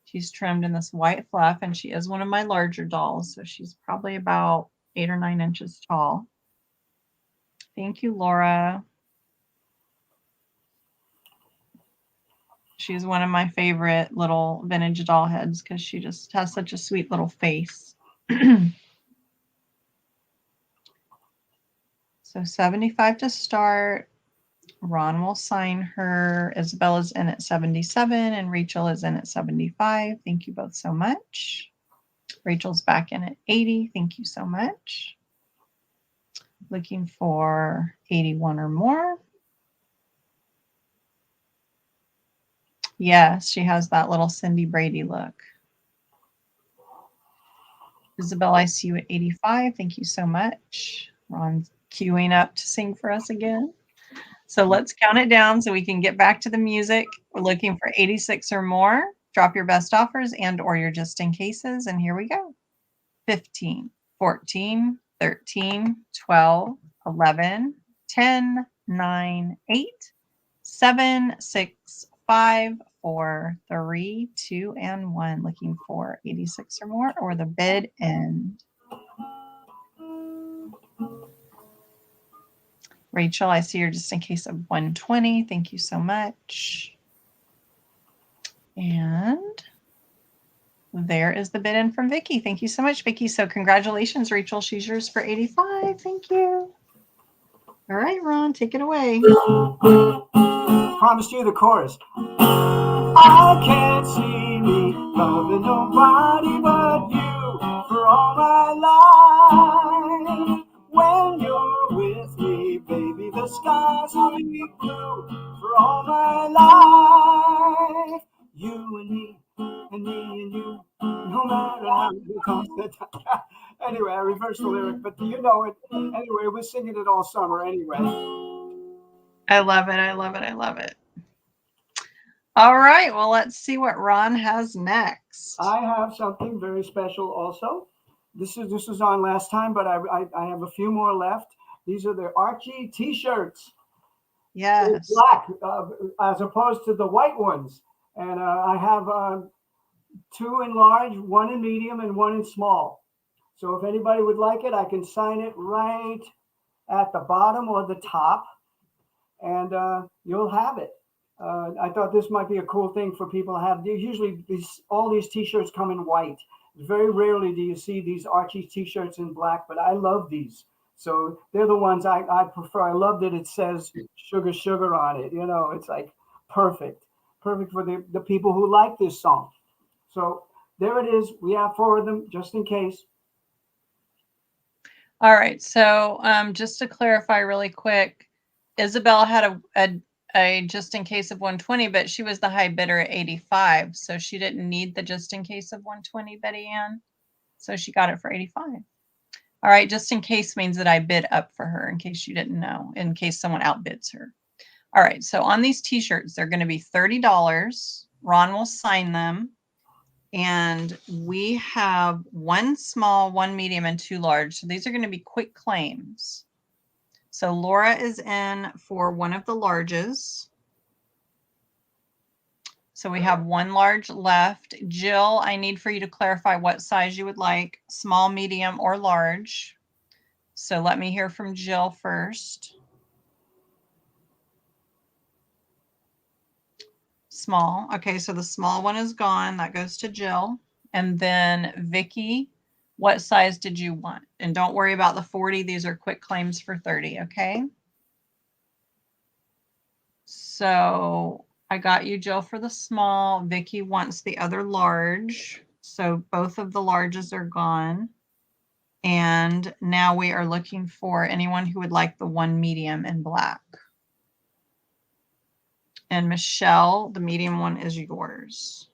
She's trimmed in this white fluff, and she is one of my larger dolls. So she's probably about 8 or 9 inches tall. Thank you, Laura. She's one of my favorite little vintage doll heads because she just has such a sweet little face. So 75 to start. Ron will sign her. Isabella's in at 77 and Rachel is in at 75. Thank you both so much. Rachel's back in at 80. Thank you so much. Looking for 81 or more. Yes, she has that little Cindy Brady look. Isabel, I see you at 85. Thank you so much. Ron's queuing up to sing for us again. So let's count it down so we can get back to the music. We're looking for 86 or more. Drop your best offers and or your just in cases. And here we go. 15, 14, 13, 12, 11, 10, 9, 8, 7, 6, 5, 4, 3, 2, and 1. Looking for 86 or more or the bid end. Rachel, I see you're just in case of 120. Thank you so much. And there is the bid in from Vicki. Thank you so much, Vicki. So congratulations, Rachel. She's yours for 85. Thank you. All right, Ron, take it away. Promised you the chorus. I can't see me loving nobody but you for all my life. When you're with me, baby, the skies will be blue for all my life. You and me and you, no matter how it comes. Anyway, I reversed the lyric, but you know it. Anyway, we're singing it all summer anyway. I love it. I love it. I love it. All right. Well, let's see what Ron has next. I have something very special also. This was on last time, but I have a few more left. These are the Archie T-shirts. Yes. They're black as opposed to the white ones. And I have 2 in large, 1 in medium, and 1 in small. So if anybody would like it, I can sign it right at the bottom or the top, and you'll have it. I thought this might be a cool thing for people to have. Usually all these T-shirts come in white. Very rarely do you see these Archie T-shirts in black, but I love these. So they're the ones I prefer. I love that it says sugar, sugar on it. You know, it's like perfect for the people who like this song. So there it is. We have 4 of them just in case. All right. So just to clarify really quick, Isabel had a just in case of 120, but she was the high bidder at 85. So she didn't need the just in case of 120, Betty Ann. So she got it for 85. All right. Just in case means that I bid up for her in case you didn't know, in case someone outbids her. All right. So on these T-shirts, they're going to be $30. Ron will sign them. And we have 1 small, 1 medium, and 2 large. So these are going to be quick claims. So Laura is in for one of the larges. So we have 1 large left. Jill, I need for you to clarify what size you would like, small, medium, or large. So let me hear from Jill first. Small. Okay, so the small one is gone. That goes to Jill. And then Vicki, what size did you want? And don't worry about the 40. These are quick claims for 30, okay? So I got you, Jill, for the small. Vicki wants the other large. So both of the larges are gone. And now we are looking for anyone who would like the 1 medium in black. And Michelle, the medium one is yours.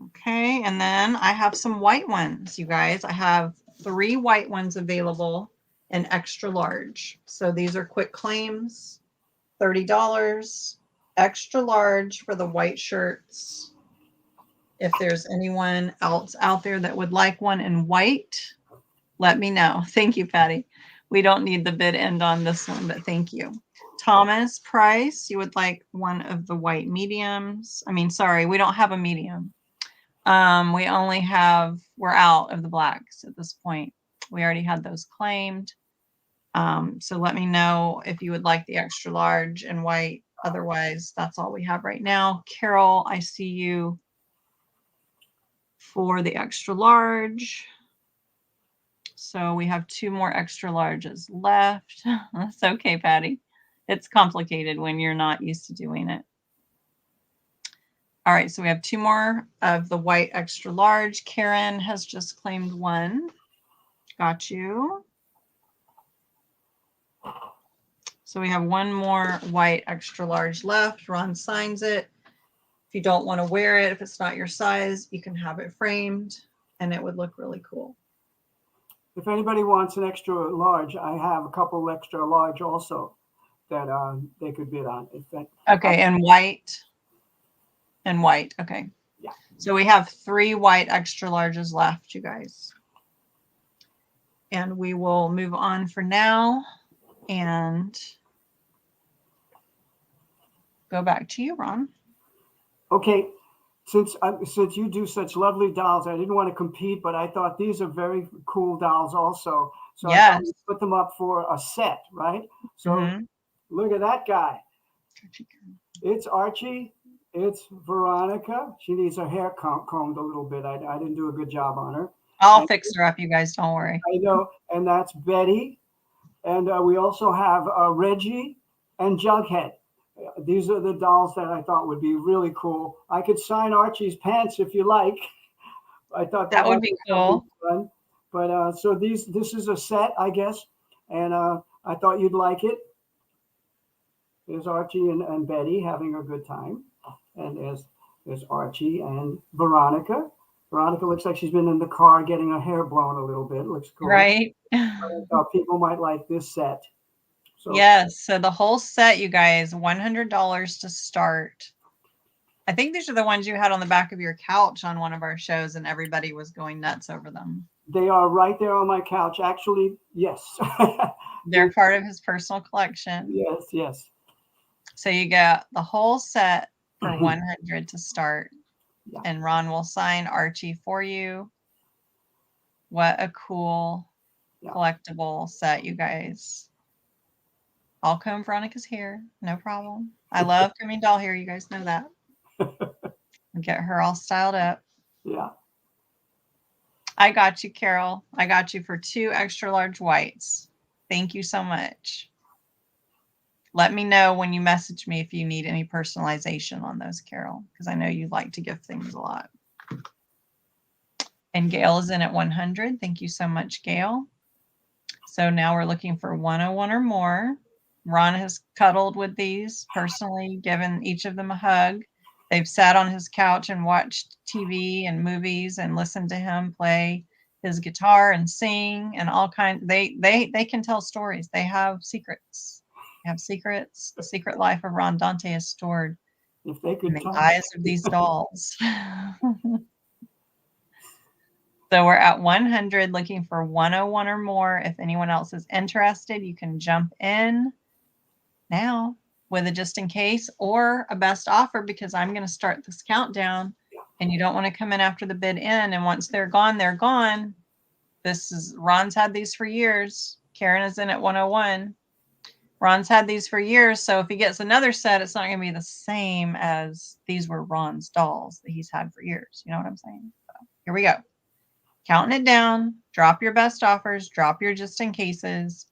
Okay, and then I have some white ones, you guys. I have 3 white ones available in extra large. So these are quick claims, $30, extra large for the white shirts. If there's anyone else out there that would like one in white, let me know. Thank you, Patty. We don't need the bid end on this one, but thank you. Thomas Price, you would like one of the white mediums. I mean, sorry, we don't have a medium. We only have, we're out of the blacks at this point. We already had those claimed. So let me know if you would like the extra large and white. Otherwise, that's all we have right now. Carol, I see you for the extra large. So we have 2 more extra larges left. That's okay, Patty. It's complicated when you're not used to doing it. All right, so we have 2 more of the white extra large. Karen has just claimed 1. Got you. So we have 1 more white extra large left. Ron signs it. If you don't want to wear it, if it's not your size, you can have it framed and it would look really cool. If anybody wants an extra large, I have a couple extra large also that they could bid on. Okay, and white. And white. Okay. Yeah. So we have 3 white extra larges left, you guys. And we will move on for now and go back to you, Ron. Okay. Since you do such lovely dolls, I didn't want to compete, but I thought these are very cool dolls also. So I thought Yes. we'd put them up for a set, right? So Mhm. look at that guy. It's Archie. It's Veronica. She needs her hair combed a little bit. I didn't do a good job on her. I'll fix her up, you guys. Don't worry. I know. And that's Betty. And we also have Reggie and Jughead. These are the dolls that I thought would be really cool. I could sign Archie's pants if you like. I thought That would might be something cool. fun. But so this is a set, I guess. And I thought you'd like it. There's Archie and Betty having a good time. And there's Archie and Veronica. Veronica looks like she's been in the car getting her hair blown a little bit. Looks cool. Right? I thought people might like this set. So Yes. So the whole set, you guys, $100 to start. I think these are the ones you had on the back of your couch on one of our shows, and everybody was going nuts over them. they are right there on my couch. Actually, yes. They're part of his personal collection. Yes, yes. So you get the whole set for 100 to start. Yeah. And Ron will sign Archie for you. What a cool collectible set, you guys. I'll comb Veronica's hair. No problem. I love combing doll hair. You guys know that. Get her all styled up. Yeah. I got you, Carol. I got you for 2 extra large whites. Thank you so much. Let me know when you message me if you need any personalization on those, Carol, because I know you like to gift things a lot. And Gail is in at 100. Thank you so much, Gail. So now we're looking for 101 or more. Ron has cuddled with these personally, given each of them a hug. They've sat on his couch and watched TV and movies and listened to him play his guitar and sing and all kinds. They can tell stories. They have secrets. They have secrets. The secret life of Ron Dante is stored If they could in the talk. eyes of these dolls. So we're at 100, looking for 101 or more. If anyone else is interested, you can jump in now with a just in case or a best offer, because I'm going to start this countdown and you don't want to come in after the bid end. And once they're gone, they're gone. Ron's had these for years. Karen is in at 101. Ron's had these for years. So if he gets another set, it's not going to be the same as these were Ron's dolls that he's had for years. You know what I'm saying? So here we go. Counting it down, drop your best offers, drop your just in cases,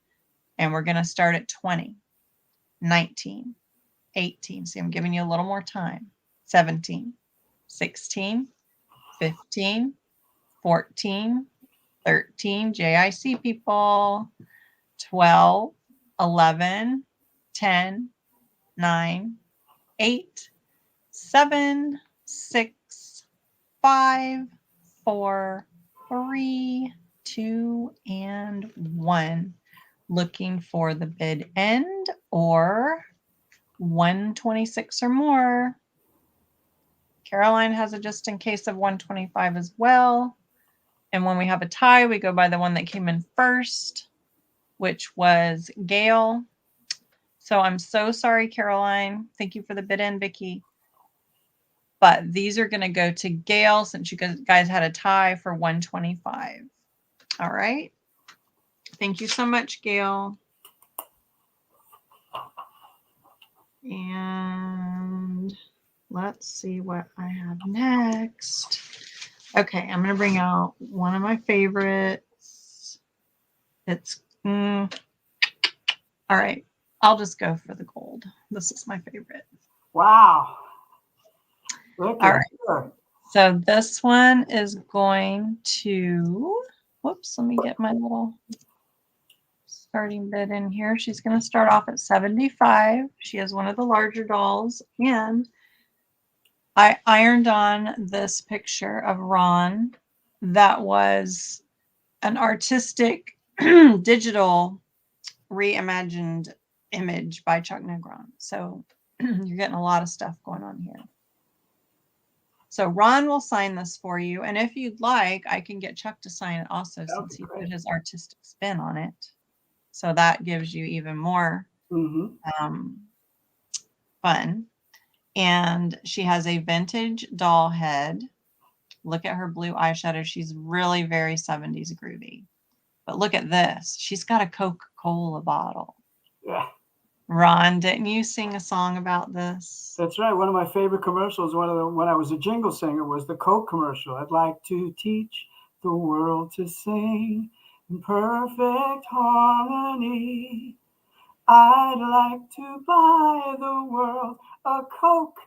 and we're going to start at 20, 19, 18. See, I'm giving you a little more time. 17, 16, 15, 14, 13, JIC people, 12, 11, 10, 9, 8, 7, 6, 5, 4, 3, 2, and 1. Looking for the bid end or 126 or more. Caroline has a just in case of 125 as well. And when we have a tie, we go by the one that came in first, which was Gail. So I'm so sorry, Caroline. Thank you for the bid end, Vicki. But these are going to go to Gail since you guys had a tie for 125. All right. Thank you so much, Gail. And let's see what I have next. Okay, I'm going to bring out one of my favorites. It's, all right. I'll just go for the gold. This is my favorite. Wow. All right. Her. So this one is going to, whoops, let me get my little starting bid in here. She's going to start off at 75. She is one of the larger dolls. And I ironed on this picture of Ron that was an artistic digital reimagined image by Chuck Negron. So you're getting a lot of stuff going on here. So Ron will sign this for you. And if you'd like, I can get Chuck to sign it also, That would since be he great. put his artistic spin on it. So that gives you even more fun. And she has a vintage doll head. Look at her blue eyeshadow. She's really very 70s groovy. But look at this. She's got a Coca-Cola bottle. Yeah. Ron, didn't you sing a song about this? That's right. One of my favorite commercials, when I was a jingle singer, was the Coke commercial. I'd like to teach the world to sing in perfect harmony. I'd like to buy the world a Coke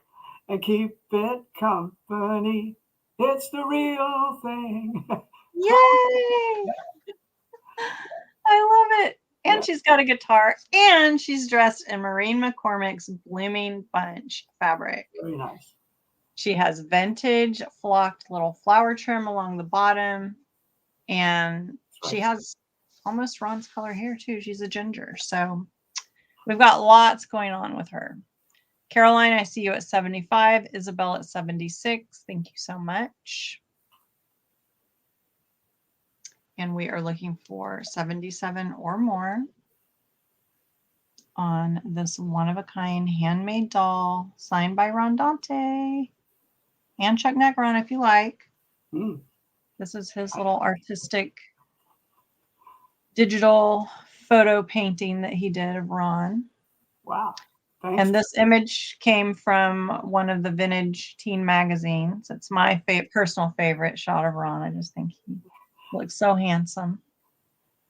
and keep it company. It's the real thing. Yay! I love it. And Yeah. she's got a guitar, and she's dressed in Maureen McCormick's Blooming Bunch fabric. Very nice. She has vintage flocked little flower trim along the bottom, and she has almost Ron's color hair too. She's a ginger. So we've got lots going on with her. Caroline, I see you at 75. Isabel at 76. Thank you so much. And we are looking for 77 or more on this one-of-a-kind handmade doll signed by Ron Dante and Chuck Negron, if you like. This is his little artistic digital photo painting that he did of Ron. Wow. Thanks. And this image came from one of the vintage teen magazines. It's my personal favorite shot of Ron. I just think he looks so handsome.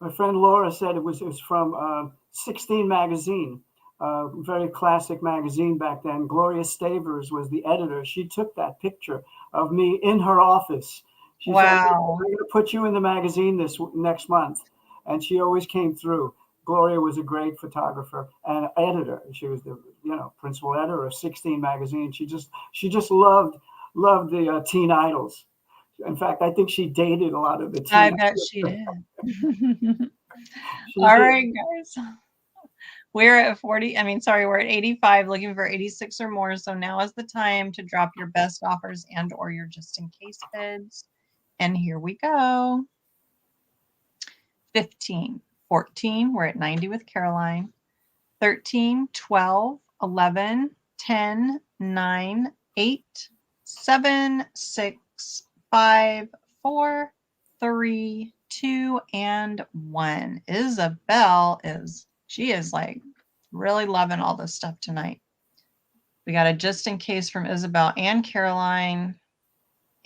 My friend Laura said it was from 16 magazine, very classic magazine back then. Gloria Stavers was the editor. She took that picture of me in her office. She said, I'm going to put you in the magazine next month. And she always came through. Gloria was a great photographer and editor. She was the principal editor of 16 magazine. She just loved the teen idols. In fact, I think she dated a lot of the teen. I bet she did. All right, guys. We're at we're at 85, looking for 86 or more. So now is the time to drop your best offers and or your just in case bids. And here we go. 15, 14, we're at 90 with Caroline. 13, 12, 11, 10, 9, 8, 7, 6, 5, 4, 3, 2, and 1. Isabel is like really loving all this stuff tonight. We got a just in case from Isabel and Caroline.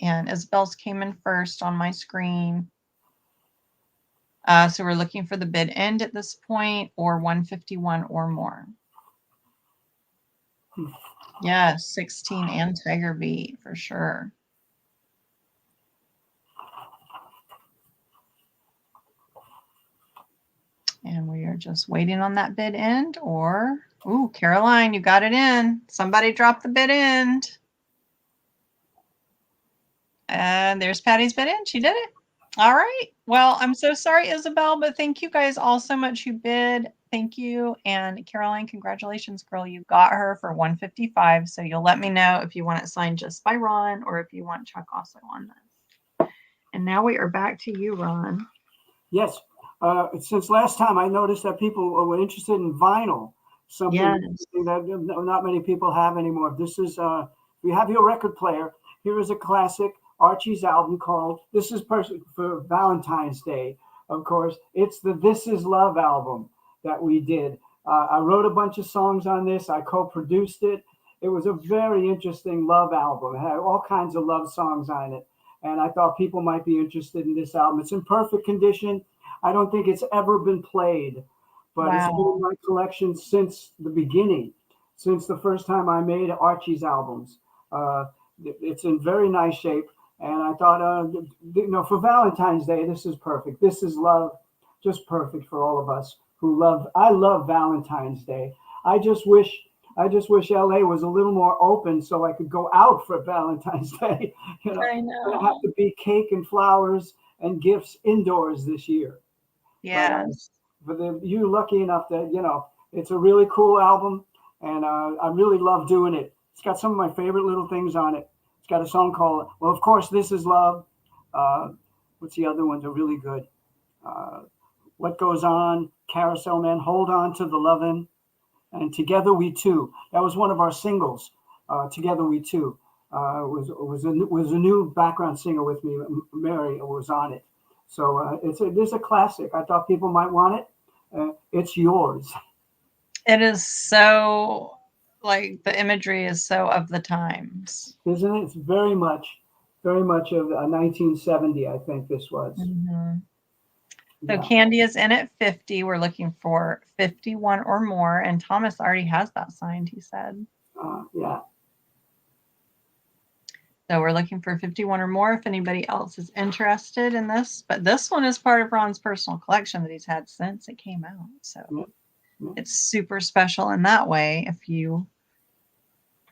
And Isabel's came in first on my screen. So we're looking for the bid end at this point, or 151 or more. Yes, 16 and Tiger Beat for sure. And we are just waiting on that bid end, or, ooh, Caroline, you got it in. Somebody dropped the bid end. And there's Patty's bid in. She did it. All right. Well, I'm so sorry, Isabel, but thank you guys all so much who bid. Thank you. And Caroline, congratulations, girl. You got her for 155. So you'll let me know if you want it signed just by Ron or if you want Chuck also on this. And now we are back to you, Ron. Yes. Since last time, I noticed that people were interested in vinyl, something that not many people have anymore. This is, we have your record player. Here is a classic Archie's album called, this is perfect for Valentine's Day, of course. It's the This Is Love album that we did. I wrote a bunch of songs on this. I co-produced it. It was a very interesting love album. It had all kinds of love songs on it. And I thought people might be interested in this album. It's in perfect condition. I don't think it's ever been played, but It's been in my collection since the beginning, since the first time I made Archie's albums. It's in very nice shape. And I thought, for Valentine's Day, this is perfect. This is love, just perfect for all of us who I love Valentine's Day. I just wish LA was a little more open so I could go out for Valentine's Day. I know. It'll have to be cake and flowers and gifts indoors this year. Yes. But you're lucky enough that, it's a really cool album. And I really love doing it. It's got some of my favorite little things on it. It's got a song called, well, of course, This Is Love. What's the other ones are really good? What Goes On, Carousel Man, Hold On to the Lovin', and Together We Two. That was one of our singles. Together We Two was a new background singer with me. Mary was on it. So it's a classic. I thought people might want it. It's yours. It is so, like, the imagery is so of the times. Isn't it? It's very much of 1970, I think this was. Mm-hmm. So Yeah. Candy is in at 50. We're looking for 51 or more. And Thomas already has that signed, he said. Yeah. So we're looking for 51 or more if anybody else is interested in this. But this one is part of Ron's personal collection that he's had since it came out. So it's super special in that way. If you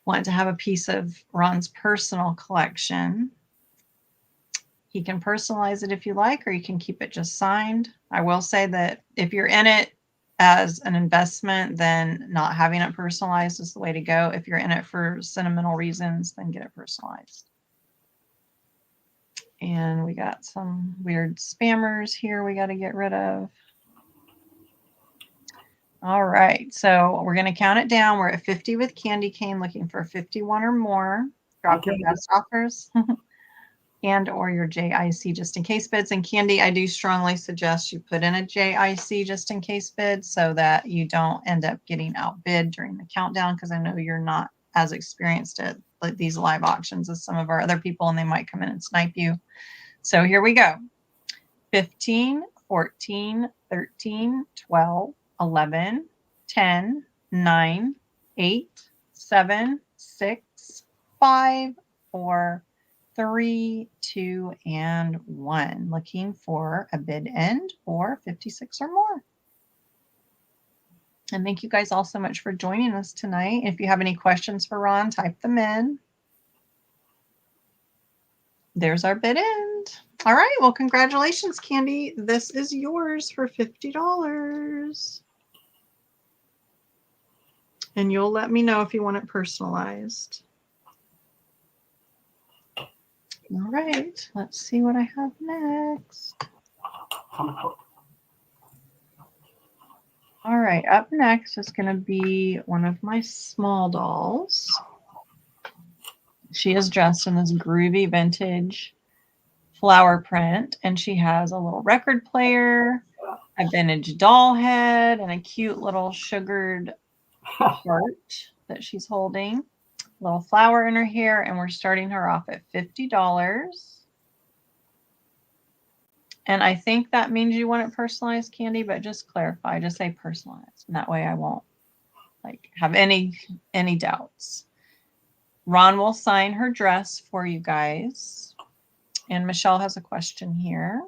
want to have a piece of Ron's personal collection, he can personalize it if you like, or you can keep it just signed. I will say that if you're in it as an investment, then not having it personalized is the way to go. If you're in it for sentimental reasons, then get it personalized. And we got some weird spammers here we got to get rid of. All right, so we're going to count it down. We're at 50 with Candy Cane, looking for 51 or more. Drop your best offers and or your JIC just in case bids. And Candy, I do strongly suggest you put in a JIC just in case bid so that you don't end up getting outbid during the countdown, because I know you're not as experienced at like these live auctions as some of our other people, and they might come in and snipe you. So here we go. 15, 14, 13, 12, 11, 10, 9, 8, 7, 6, 5, 4, 3, 2, and 1. Looking for a bid end or 56 or more. And thank you guys all so much for joining us tonight. If you have any questions for Ron, type them in. There's our bid end. All right. Well, congratulations, Candy. This is yours for $50. And you'll let me know if you want it personalized. All right. Let's see what I have next. All right. Up next is going to be one of my small dolls. She is dressed in this groovy vintage flower print, and she has a little record player, a vintage doll head, and a cute little sugared heart that she's holding. A little flower in her hair, and we're starting her off at $50. And I think that means you want it personalized, Candy, but just clarify, just say personalized. And that way I won't like have any doubts. Ron will sign her dress for you guys. And Michelle has a question here.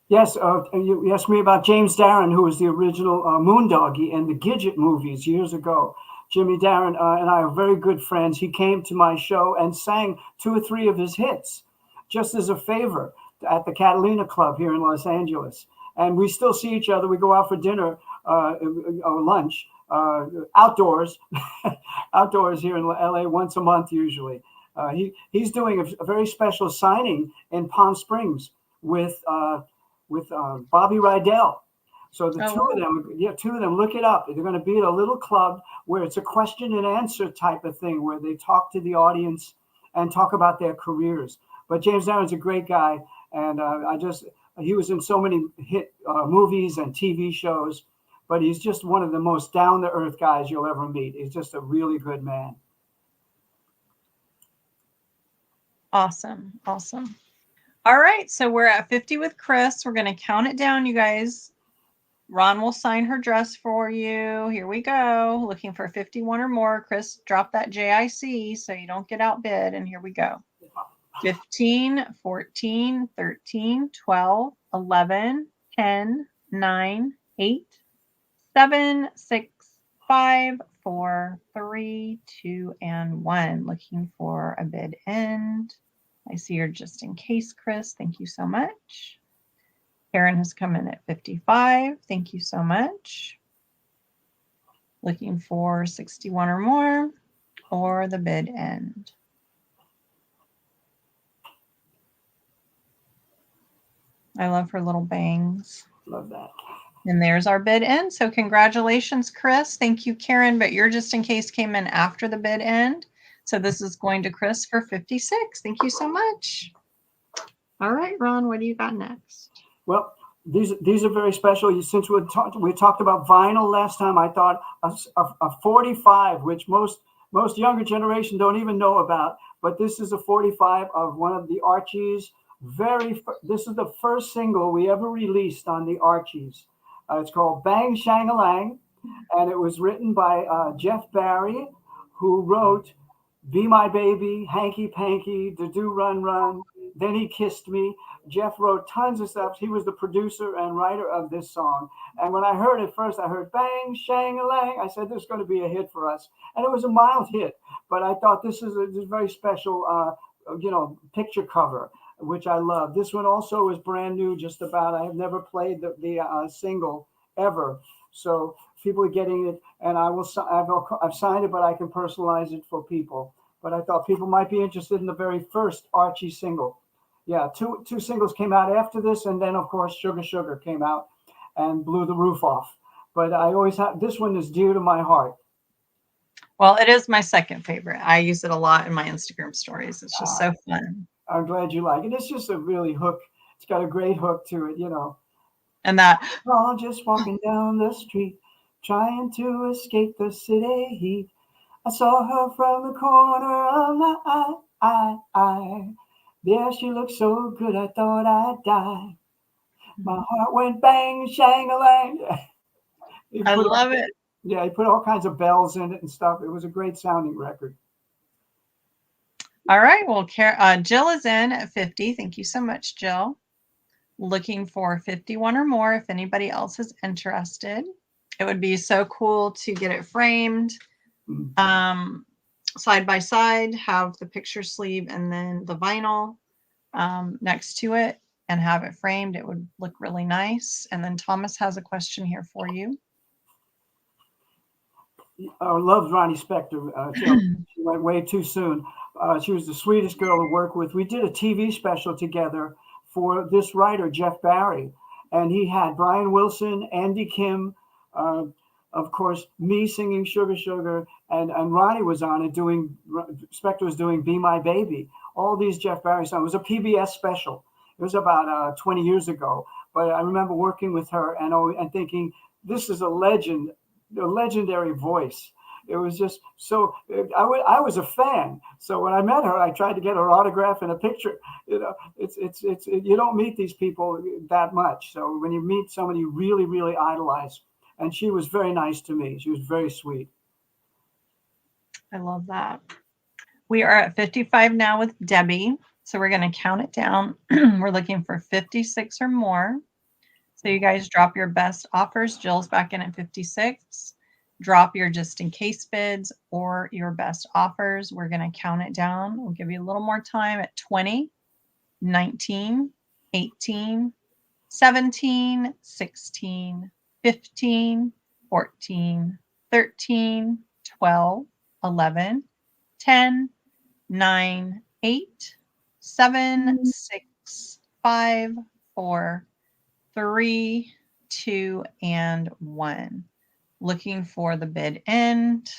Yes, you asked me about James Darren, who was the original Moondoggie in the Gidget movies years ago. Jimmy Darren and I are very good friends. He came to my show and sang 2 or 3 of his hits just as a favor at the Catalina Club here in Los Angeles. And we still see each other. We go out for dinner or lunch outdoors, outdoors here in LA once a month usually. He's doing a very special signing in Palm Springs with Bobby Rydell. So the two of them, look it up. They're going to be at a little club where it's a question and answer type of thing, where they talk to the audience and talk about their careers. But James Darren's a great guy, and he was in so many hit movies and TV shows. But he's just one of the most down-to-earth guys you'll ever meet. He's just a really good man. Awesome. Awesome. All right. So we're at 50 with Chris. We're going to count it down, you guys. Ron will sign her dress for you. Here we go. Looking for 51 or more. Chris, drop that JIC so you don't get outbid. And here we go. 15, 14, 13, 12, 11, 10, 9, 8, 7, 6, 5, 4, 3, 2, and 1. Looking for a bid end. I see you're just in case, Chris. Thank you so much. Karen has come in at 55. Thank you so much. Looking for 61 or more. or the bid end. I love her little bangs. Love that. And there's our bid end. So congratulations, Chris. Thank you, Karen. But your just in case came in after the bid end. So this is going to Chris for 56. Thank you so much. All right, Ron, what do you got next? Well, these are very special. Since we talked about vinyl last time, I thought a 45, which most younger generation don't even know about. But this is a 45 of one of the Archies. This is the first single we ever released on the Archies. It's called Bang Shang-a-Lang, and it was written by Jeff Barry, who wrote Be My Baby, Hanky Panky, Do Run Run, Then He Kissed Me. Jeff wrote tons of stuff. He was the producer and writer of this song. And when I heard it first, I heard Bang Shang-a-Lang. I said, this is going to be a hit for us. And it was a mild hit, but I thought this is a very special, picture cover, which I love. This one also is brand new, just about. I have never played the single ever, so people are getting it, and I've signed it, but I can personalize it for people. But I thought people might be interested in the very first Archie single. Yeah, two singles came out after this, and then of course Sugar Sugar came out and blew the roof off. But I always have this one is dear to my heart. Well, it is my second favorite. I use it a lot in my Instagram stories. It's just so fun. I'm glad you like it. It's just a really hook. It's got a great hook to it, And that. Oh, just walking down the street, trying to escape the city heat. I saw her from the corner of my eye. There she looked so good, I thought I'd die. My heart went bang, shang-a-lang. I love it. Yeah, he put all kinds of bells in it and stuff. It was a great sounding record. All right. Well, Jill is in at 50. Thank you so much, Jill. Looking for 51 or more if anybody else is interested. It would be so cool to get it framed side by side, have the picture sleeve and then the vinyl next to it and have it framed. It would look really nice. And then Thomas has a question here for you. I loved Ronnie Spector. She went way too soon. She was the sweetest girl to work with. We did a TV special together for this writer, Jeff Barry. And he had Brian Wilson, Andy Kim, of course, me singing Sugar Sugar, and Ronnie was on it Spector was doing Be My Baby. All these Jeff Barry songs. It was a PBS special. It was about 20 years ago. But I remember working with her and thinking, this is a legendary voice. It was just so. I was a fan. So when I met her, I tried to get her autograph and a picture. It's you don't meet these people that much. So when you meet somebody you really, really idolize, and she was very nice to me. She was very sweet. I love that. We are at 55 now with Debbie. So we're going to count it down. We're looking for 56 or more. So you guys drop your best offers. Jill's back in at 56. Drop your just in case bids or your best offers. We're going to count it down. We'll give you a little more time at 20, 19, 18, 17, 16, 15, 14, 13, 12, 11, 10, 9, 8, 7, 6, 5, 4, 3, 2, and 1. Looking for the bid end.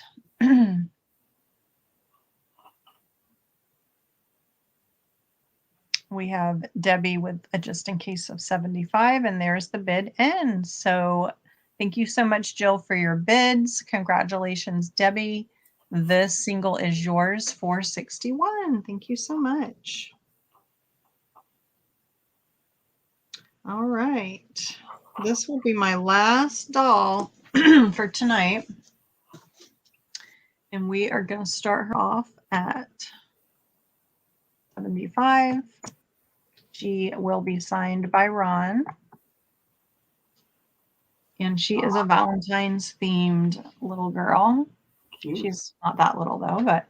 We have Debbie with a just in case of 75, and there's the bid end. So thank you so much, Jill, for your bids. Congratulations, Debbie. This single is yours for 61. Thank you so much. All right. This will be my last doll for tonight. And we are going to start her off at 75. She will be signed by Ron. And she is a Valentine's themed little girl. Cute. She's not that little though, but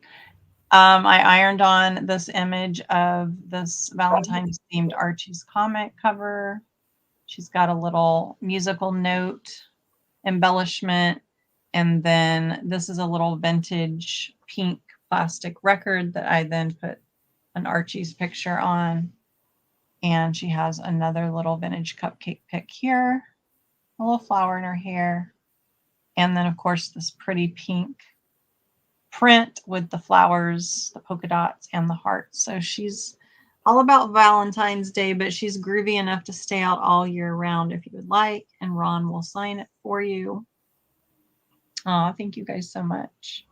I ironed on this image of this Valentine's themed Archie's comic cover. She's got a little musical note embellishment And then this is a little vintage pink plastic record that I then put an Archie's picture on. And she has another little vintage cupcake pick here, a little flower in her hair. And then, of course, this pretty pink print with the flowers, the polka dots, and the hearts. So she's all about Valentine's Day, but she's groovy enough to stay out all year round if you would like. And Ron will sign it for you. Oh, thank you guys so much.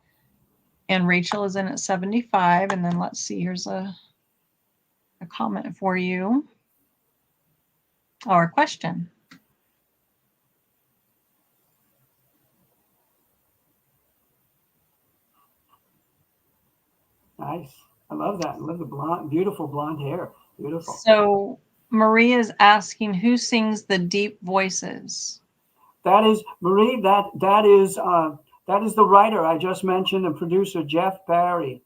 And Rachel is in at 75. And then let's see, here's a comment for you or a question. Nice. I love that. I love the blonde, beautiful blonde hair. Beautiful. So Maria is asking, who sings the deep voices? That is Marie. That is the writer I just mentioned and producer Jeff Barry.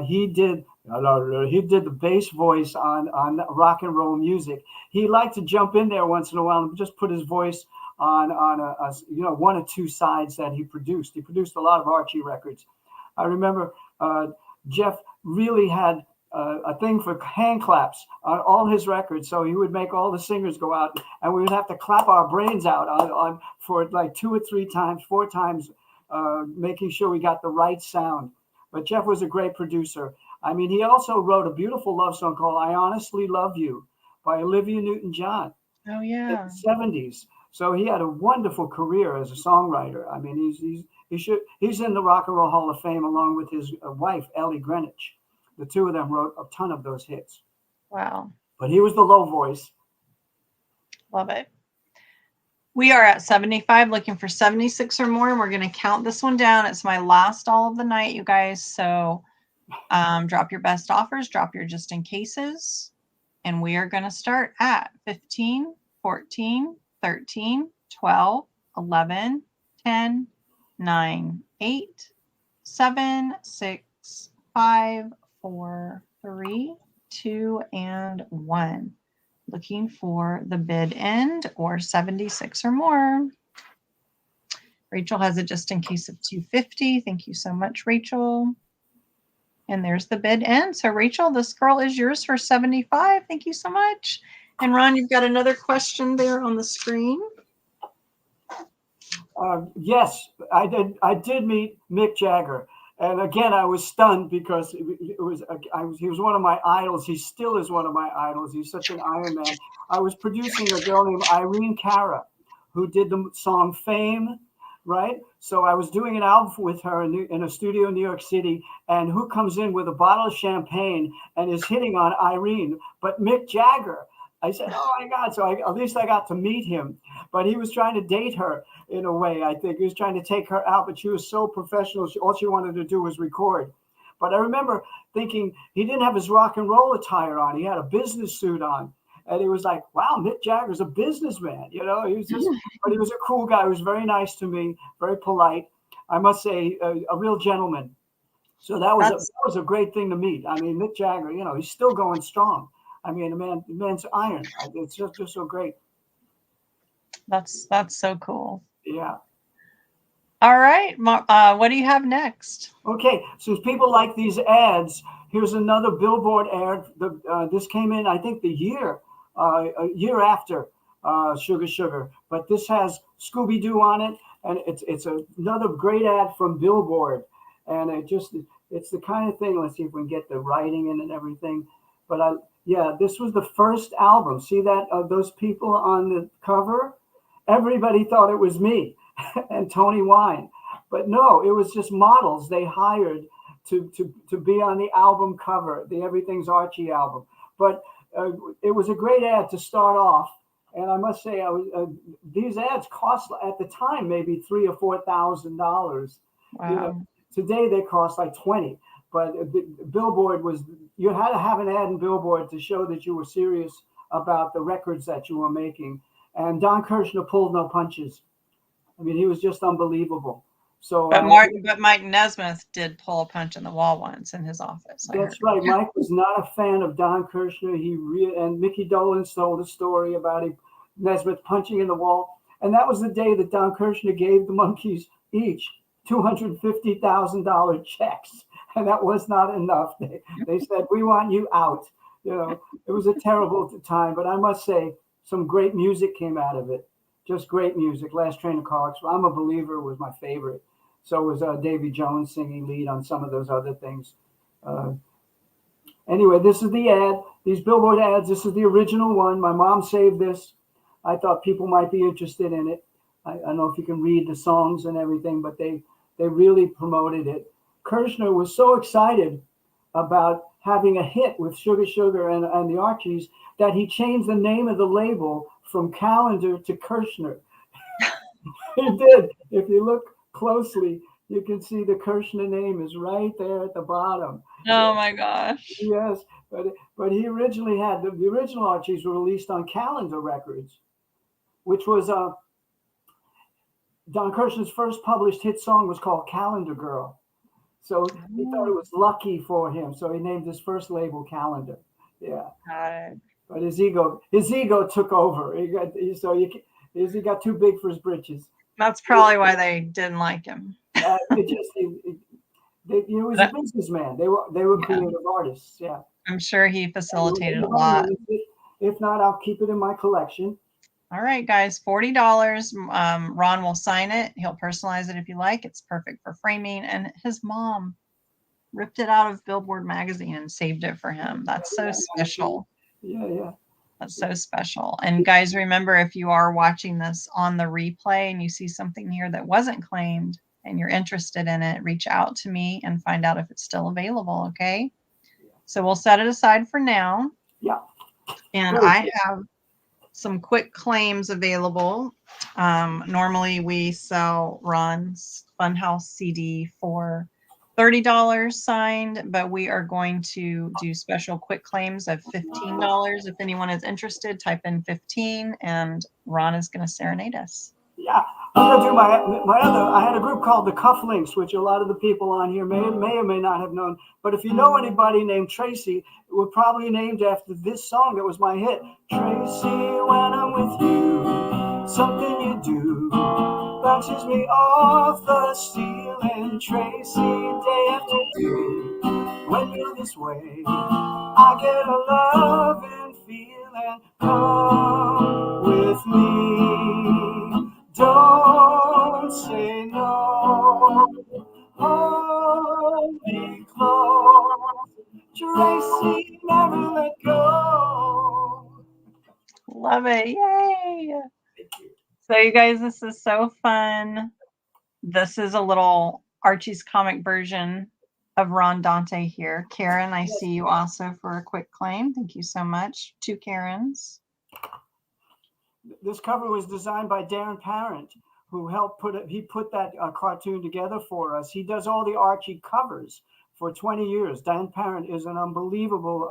He did the bass voice on rock and roll music. He liked to jump in there once in a while and just put his voice on a one or two sides that he produced. He produced a lot of Archie records. I remember Jeff really had a thing for hand claps on all his records. So he would make all the singers go out and we would have to clap our brains out on for like 2 or 3 times, 4 times, making sure we got the right sound. But Jeff was a great producer. I mean, he also wrote a beautiful love song called I Honestly Love You by Olivia Newton-John. Oh, yeah. In the 70s. So he had a wonderful career as a songwriter. I mean, he's in the Rock and Roll Hall of Fame along with his wife, Ellie Greenwich. The two of them wrote a ton of those hits. Wow. But he was the low voice. Love it. We are at 75, looking for 76 or more, and we're going to count this one down. It's my last all of the night, you guys. So drop your best offers, drop your just in cases, and we are going to start at 15, 14, 13, 12, 11, 10, 9, 8, 7, 6, 5, 4, 3, 2, and 1. Looking for the bid end or 76 or more. Rachel has it just in case of 250. Thank you so much, Rachel. And there's the bid end. So Rachel, this girl is yours for 75. Thank you so much. And Ron, you've got another question there on the screen. Yes, I did meet Mick Jagger. And again, I was stunned because he was one of my idols. He still is one of my idols. He's such an Iron Man. I was producing a girl named Irene Cara, who did the song Fame, right? So I was doing an album with her in a studio in New York City. And who comes in with a bottle of champagne and is hitting on Irene, but Mick Jagger. I said, oh my God. So at least I got to meet him. But he was trying to date her in a way. I think he was trying to take her out, but she was so professional. All she wanted to do was record. But I remember thinking he didn't have his rock and roll attire on. He had a business suit on. And it was like, wow, Mick Jagger's a businessman. You know, he was just, but he was a cool guy. He was very nice to me, very polite. I must say, a real gentleman. So that was a great thing to meet. I mean, Mick Jagger, you know, he's still going strong. I mean, the man's iron. It's just so great. That's so cool. Yeah. All right. What do you have next? Okay. Since people like these ads, here's another Billboard ad. This came in, I think, a year after Sugar Sugar. But this has Scooby-Doo on it. And it's another great ad from Billboard. And it's the kind of thing, let's see if we can get the writing in and everything. But this was the first album. See that, those people on the cover? Everybody thought it was me and Tony Wine. But no, it was just models they hired to be on the album cover, the Everything's Archie album. But it was a great ad to start off. And I must say, these ads cost at the time maybe $3,000 or $4,000. Wow. You know, today they cost like $20. But Billboard you had to have an ad in Billboard to show that you were serious about the records that you were making. And Don Kirshner pulled no punches. I mean, he was just unbelievable. So, but Mike Nesmith did pull a punch in the wall once in his office. That's right. Mike was not a fan of Don Kirshner. And Mickey Dolenz told a story about Nesmith punching in the wall. And that was the day that Don Kirshner gave the Monkees each $250,000 checks, and that was not enough. They said, "We want you out." It was a terrible time, but I must say, some great music came out of it. Just great music. Last Train of Cars, I'm a Believer was my favorite. So was Davy Jones singing lead on some of those other things. Uh, anyway, this is the ad. These Billboard ads. This is the original one. My mom saved this. I thought people might be interested in it. I don't know if you can read the songs and everything, but they really promoted it. Kirshner was so excited about having a hit with Sugar Sugar and the Archies that he changed the name of the label from Calendar to Kirshner. He did. If you look closely, you can see the Kirshner name is right there at the bottom. Oh my gosh. Yes, but he originally had the original Archies were released on Calendar Records, which was Don Kirshner's first published hit song was called Calendar Girl. So he thought it was lucky for him. So he named his first label Calendar. Yeah. Got it. But his ego took over. He got too big for his britches. That's probably why they didn't like him. He was a businessman. They were creative artists. Yeah. I'm sure he facilitated a lot. If not, I'll keep it in my collection. All right, guys, $40. Ron will sign it. He'll personalize it if you like. It's perfect for framing. And his mom ripped it out of Billboard magazine and saved it for him. That's so special. Yeah. That's so special. And guys, remember, if you are watching this on the replay and you see something here that wasn't claimed and you're interested in it, reach out to me and find out if it's still available, okay? So we'll set it aside for now. Yeah. And I have some quick claims available. Normally we sell Ron's Funhouse CD for $30 signed, but we are going to do special quick claims of $15. If anyone is interested, type in 15 and Ron is going to serenade us. Yeah, I'm gonna do my other. I had a group called the Cufflinks, which a lot of the people on here may or may not have known. But if you know anybody named Tracy, it was probably named after this song that was my hit. Tracy, when I'm with you, something you do bounces me off the ceiling. Tracy, day after day, when you're this way, I get a loving feeling. Come with me. Don't say no. Hold me close. Tracy, never let go. Love it. Yay. So you guys, this is so fun. This is a little Archie's comic version of Ron Dante here. Karen, I see you also for a quick claim. Thank you so much. 2 Karens. This cover was designed by Darren Parent, who helped put that cartoon together for us. He does all the Archie covers for 20 years. Dan Parent is an unbelievable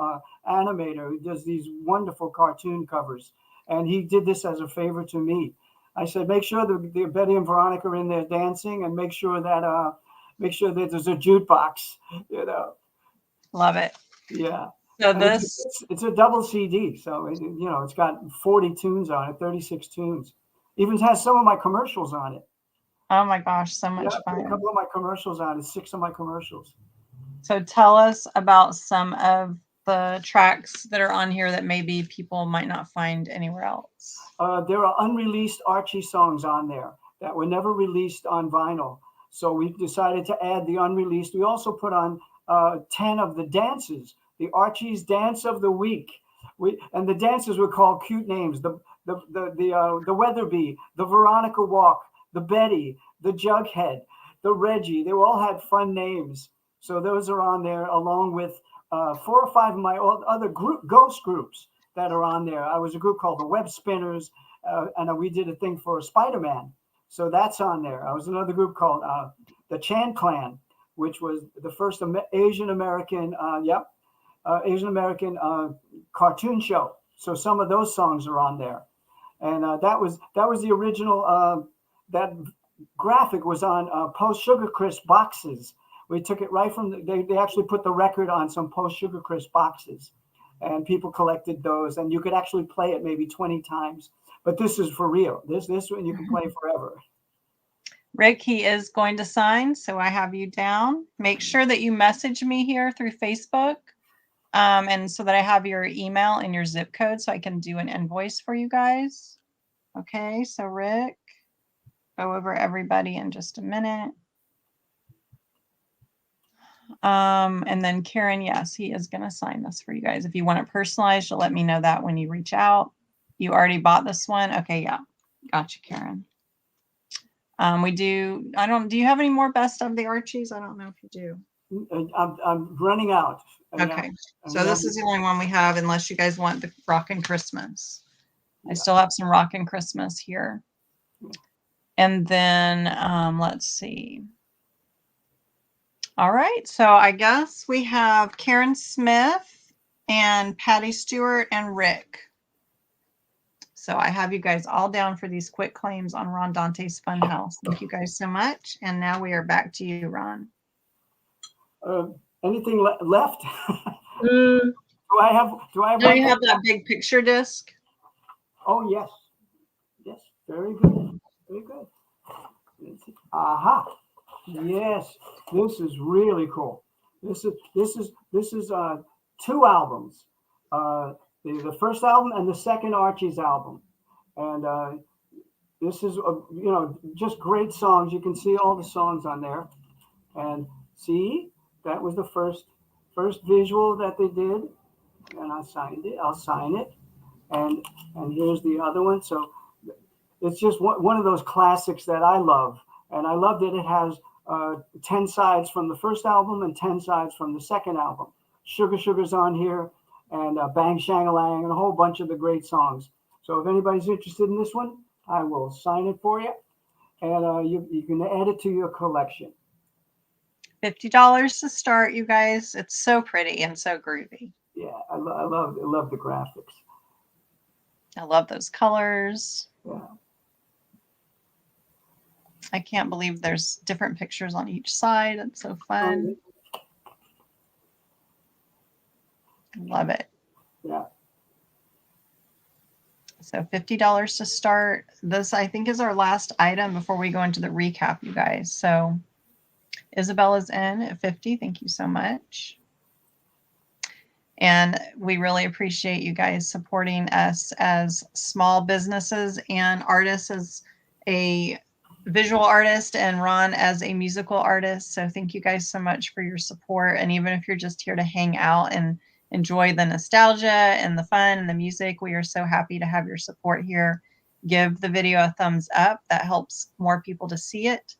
animator who does these wonderful cartoon covers. And he did this as a favor to me. I said, make sure that Betty and Veronica are in there dancing, and make sure that there's a jukebox, Love it. Yeah. So And this, it's a double CD, so it's got 40 tunes on it, 36 tunes. Even has some of my commercials on it. oh my gosh, so much Yeah, a fun. couple of my commercials on it, 6 of my commercials. So tell us about some of the tracks that are on here that maybe people might not find anywhere else. There are unreleased Archie songs on there that were never released on vinyl. So we decided to add the unreleased. We also put on 10 of the dances, the Archie's Dance of the Week. And the dances were called cute names: the Weatherby, the Veronica Walk, the Betty, the Jughead, the Reggie. They all had fun names. So those are on there, along with 4 or 5 of my other ghost groups that are on there. I was a group called the Web Spinners, and we did a thing for Spider-Man. So that's on there. I was another group called the Chan Clan, which was the first Asian American cartoon show. So some of those songs are on there. And that was the original. That graphic was on Post Sugar Crisp boxes. We took it right from they actually put the record on some Post Sugar Crisp boxes, and people collected those, and you could actually play it maybe 20 times. But this is for real. This one you can play forever. Rick, he is going to sign, so I have you down. Make sure that you message me here through Facebook, and so that I have your email and your zip code so I can do an invoice for you guys. Okay, so Rick, go over everybody in just a minute. And then Karen, yes, he is going to sign this for you guys. If you want it personalized, you'll let me know that when you reach out. You already bought this one? Okay, yeah. Gotcha, Karen. Do you have any more best of the Archies? I don't know if you do. I'm running out. Okay. So this is the only one we have unless you guys want the Rockin' Christmas. I still have some Rockin' Christmas here. And then let's see. All right. So I guess we have Karen Smith and Patty Stewart and Rick. So I have you guys all down for these quick claims on Ron Dante's Funhouse. Thank you guys so much. And now we are back to you, Ron. Anything left? Do I have you have that big picture disc? Oh, yes. Yes. Very good. Very good. Aha. Yes. This is really cool. This is 2 albums. The first album and the second Archie's album. And this is, just great songs. You can see all the songs on there. And see, that was the first visual that they did. And I signed it. I'll sign it. And here's the other one. So it's just one of those classics that I love. And I love that it has 10 sides from the first album and 10 sides from the second album. Sugar's on here, and Bang Shang-a-Lang, and a whole bunch of the great songs. So if anybody's interested in this one, I will sign it for you, and you can add it to your collection. $50 to start, you guys. It's so pretty and so groovy. Yeah, I love the graphics. I love those colors. Yeah. I can't believe there's different pictures on each side. It's so fun. Love it. Yeah. So $50 to start. This, I think, is our last item before we go into the recap, you guys. So Isabella's in at 50. Thank you so much. And we really appreciate you guys supporting us as small businesses and artists, as a visual artist and Ron as a musical artist. So thank you guys so much for your support. And even if you're just here to hang out and enjoy the nostalgia and the fun and the music, we are so happy to have your support here. Give the video a thumbs up. That helps more people to see it.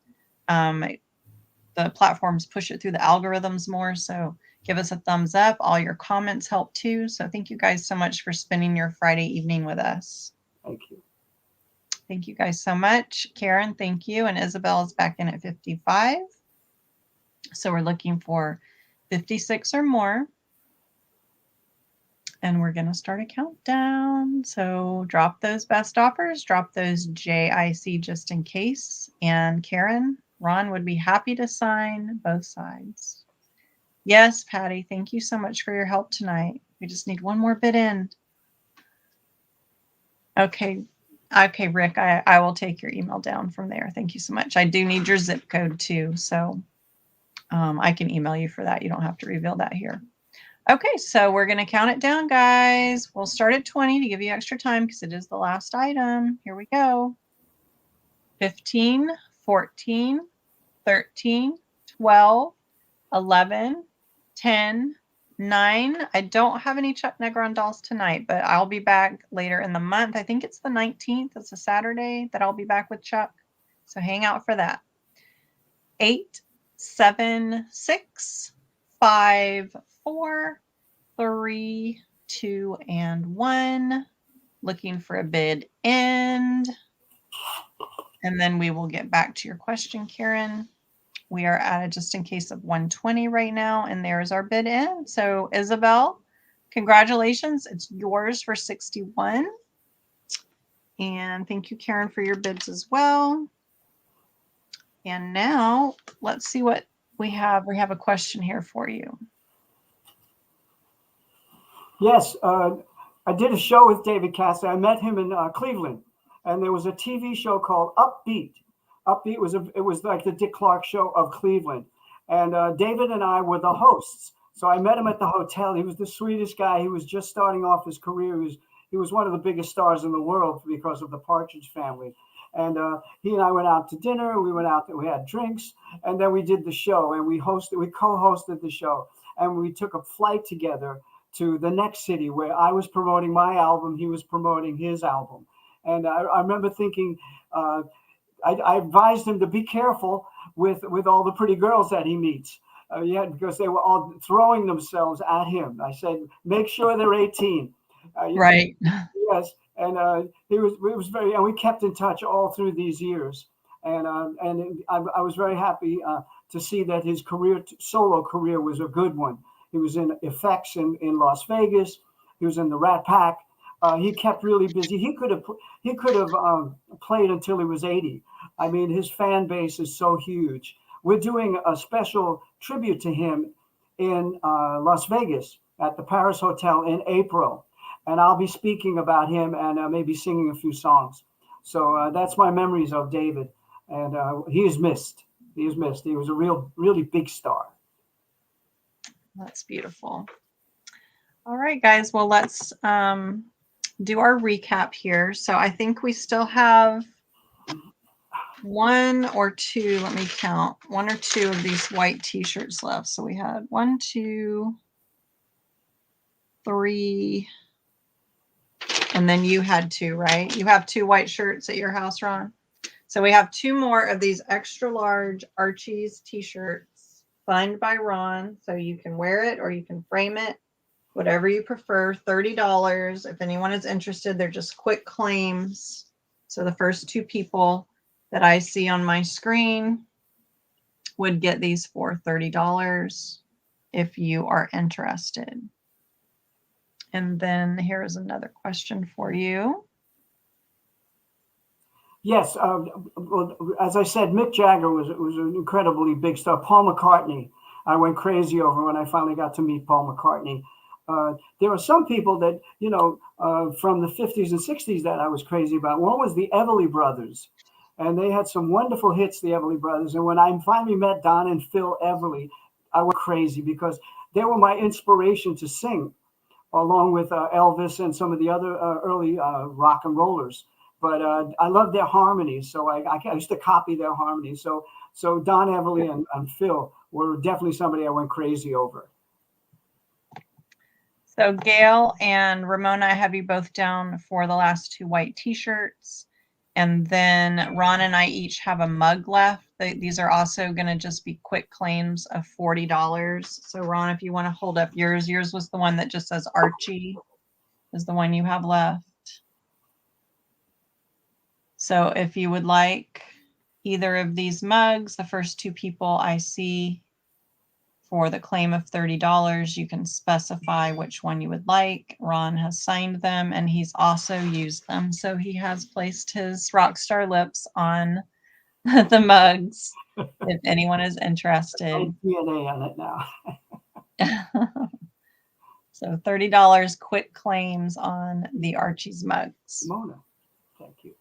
The platforms push it through the algorithms more. So give us a thumbs up. All your comments help too. So thank you guys so much for spending your Friday evening with us. Thank you. Thank you guys so much. Karen, thank you. And Isabel is back in at 55. So we're looking for 56 or more. And we're going to start a countdown. So drop those best offers, drop those JIC just in case. And Karen, Ron would be happy to sign both sides. Yes, Patty, thank you so much for your help tonight. We just need one more bid in. Okay, Rick, I will take your email down from there. Thank you so much. I do need your zip code too, so I can email you for that. You don't have to reveal that here. Okay, so we're going to count it down, guys. We'll start at 20 to give you extra time because it is the last item. Here we go. 15, 14, 13, 12, 11, 10, 9. I don't have any Chuck Negron dolls tonight, but I'll be back later in the month. I think it's the 19th. It's a Saturday that I'll be back with Chuck. So hang out for that. 8, 7, 6, 5, 4, 3, 2, and 1. Looking for a bid end. And then we will get back to your question, Karen. We are at a just in case of 120 right now, and there's our bid in. So Isabel, congratulations. It's yours for 61. And thank you, Karen, for your bids as well. And now let's see what we have. We have a question here for you. Yes, I did a show with David Cassidy. I met him in Cleveland, and there was a TV show called Upbeat. upbeat. It was like the Dick Clark show of Cleveland, and David and I were the hosts. So I met him at the hotel. He was the sweetest guy. He was just starting off his career. He was one of the biggest stars in the world because of the Partridge Family. And he and I went out to dinner. We went out. We had drinks, and then we did the show. And we co-hosted the show, and we took a flight together to the next city where I was promoting my album. He was promoting his album. And I remember thinking, I advised him to be careful with all the pretty girls that he meets. Because they were all throwing themselves at him. I said, make sure they're 18. Right. Yes. And it was very, and we kept in touch all through these years. And I was very happy to see that his solo career was a good one. He was in effects in Las Vegas. He was in the Rat Pack. He kept really busy. He could have played until he was 80. I mean, his fan base is so huge. We're doing a special tribute to him in Las Vegas at the Paris Hotel in April. And I'll be speaking about him and maybe singing a few songs. So that's my memories of David. And he is missed. He is missed. He was a really big star. That's beautiful. All right, guys. Well, let's do our recap here. So I think we still have one or two, let me count, one or two of these white t-shirts left. So we had 1, 2, 3, and then you had 2, right? You have 2 white shirts at your house, Ron? So we have 2 more of these extra large Archies t-shirts signed by Ron. So you can wear it or you can frame it, whatever you prefer. $30. If anyone is interested, they're just quick claims. So the first 2 people that I see on my screen would get these for $30 if you are interested. And then here is another question for you. Yes, well, as I said, Mick Jagger was an incredibly big star. Paul McCartney, I went crazy over when I finally got to meet Paul McCartney. There were some people that, from the 50s and 60s that I was crazy about. One was the Everly Brothers, and they had some wonderful hits, the Everly Brothers. And when I finally met Don and Phil Everly, I went crazy because they were my inspiration to sing, along with Elvis and some of the other early rock and rollers. But I love their harmonies, so I used to copy their harmonies. So Don Everly and Phil were definitely somebody I went crazy over. So Gail and Ramona, I have you both down for the last 2 white t-shirts. And then Ron and I each have a mug left. These are also going to just be quick claims of $40. So Ron, if you want to hold up yours was the one that just says Archie, is the one you have left. So if you would like either of these mugs, the first 2 people I see for the claim of $30, you can specify which one you would like. Ron has signed them and he's also used them. So he has placed his rock star lips on the mugs if anyone is interested. DNA on it now. So $30 quick claims on the Archie's mugs. Mona, thank you.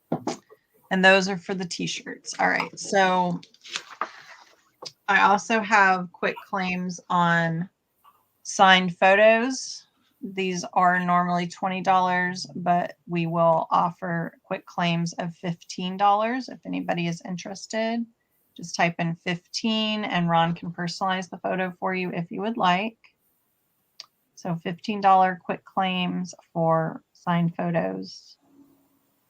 And those are for the t-shirts. All right. So I also have quick claims on signed photos. These are normally $20, but we will offer quick claims of $15 if anybody is interested. Just type in 15 and Ron can personalize the photo for you if you would like. So $15 quick claims for signed photos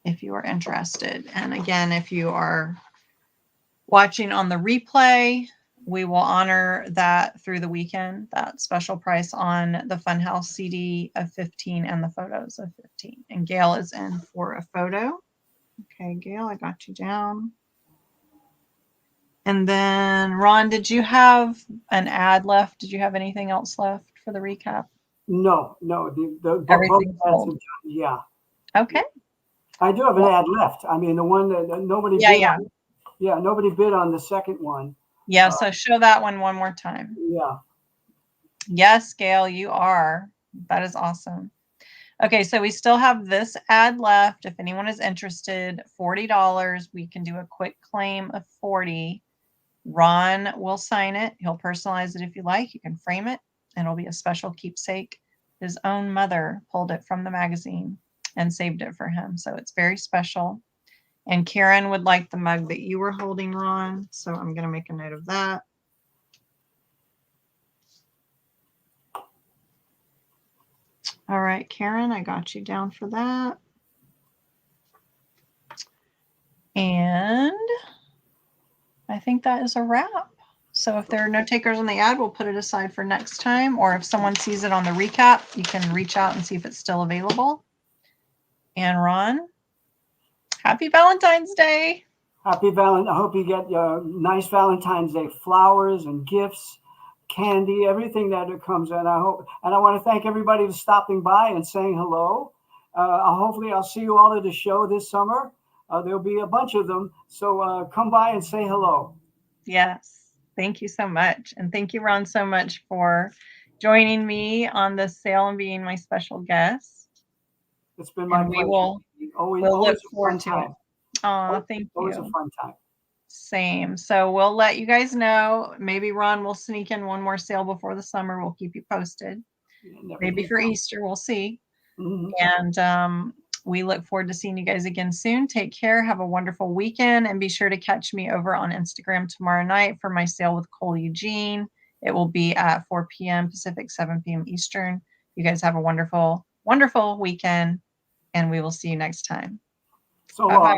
if you are interested. And again, if you are watching on the replay, we will honor that through the weekend, that special price on the Funhouse CD of 15 and the photos of 15. And Gail is in for a photo. Okay, Gail, I got you down. And then Ron, did you have an ad left? Did you have anything else left for the recap? No. Everything's sold. Yeah. Okay. I do have an ad left. I mean, the one that nobody bid on. Yeah, nobody bid on the second one. Yeah, so show that one more time. Yeah. Yes, Gail, you are. That is awesome. Okay, so we still have this ad left. If anyone is interested, $40. We can do a quick claim of 40. Ron will sign it. He'll personalize it if you like. You can frame it, and it'll be a special keepsake. His own mother pulled it from the magazine and saved it for him. So it's very special. And Karen would like the mug that you were holding, Ron. So I'm going to make a note of that. All right, Karen, I got you down for that. And I think that is a wrap. So if there are no takers on the ad, we'll put it aside for next time. Or if someone sees it on the recap, you can reach out and see if it's still available. And Ron, happy Valentine's Day. Happy Valentine. I hope you get nice Valentine's Day flowers and gifts, candy, everything that comes in. I hope, and I want to thank everybody for stopping by and saying hello. Hopefully I'll see you all at the show this summer. There'll be a bunch of them. So come by and say hello. Yes. Thank you so much. And thank you, Ron, so much for joining me on this sale and being my special guest. It's been my pleasure. We'll look forward to it. Oh, thank you. Always a fun time. Same. So we'll let you guys know. Maybe Ron will sneak in one more sale before the summer. We'll keep you posted. Maybe for Easter. We'll see. Mm-hmm. And we look forward to seeing you guys again soon. Take care. Have a wonderful weekend. And be sure to catch me over on Instagram tomorrow night for my sale with Cole Eugene. It will be at 4 p.m. Pacific, 7 p.m. Eastern. You guys have a wonderful, wonderful weekend. And we will see you next time. So long. Bye-bye.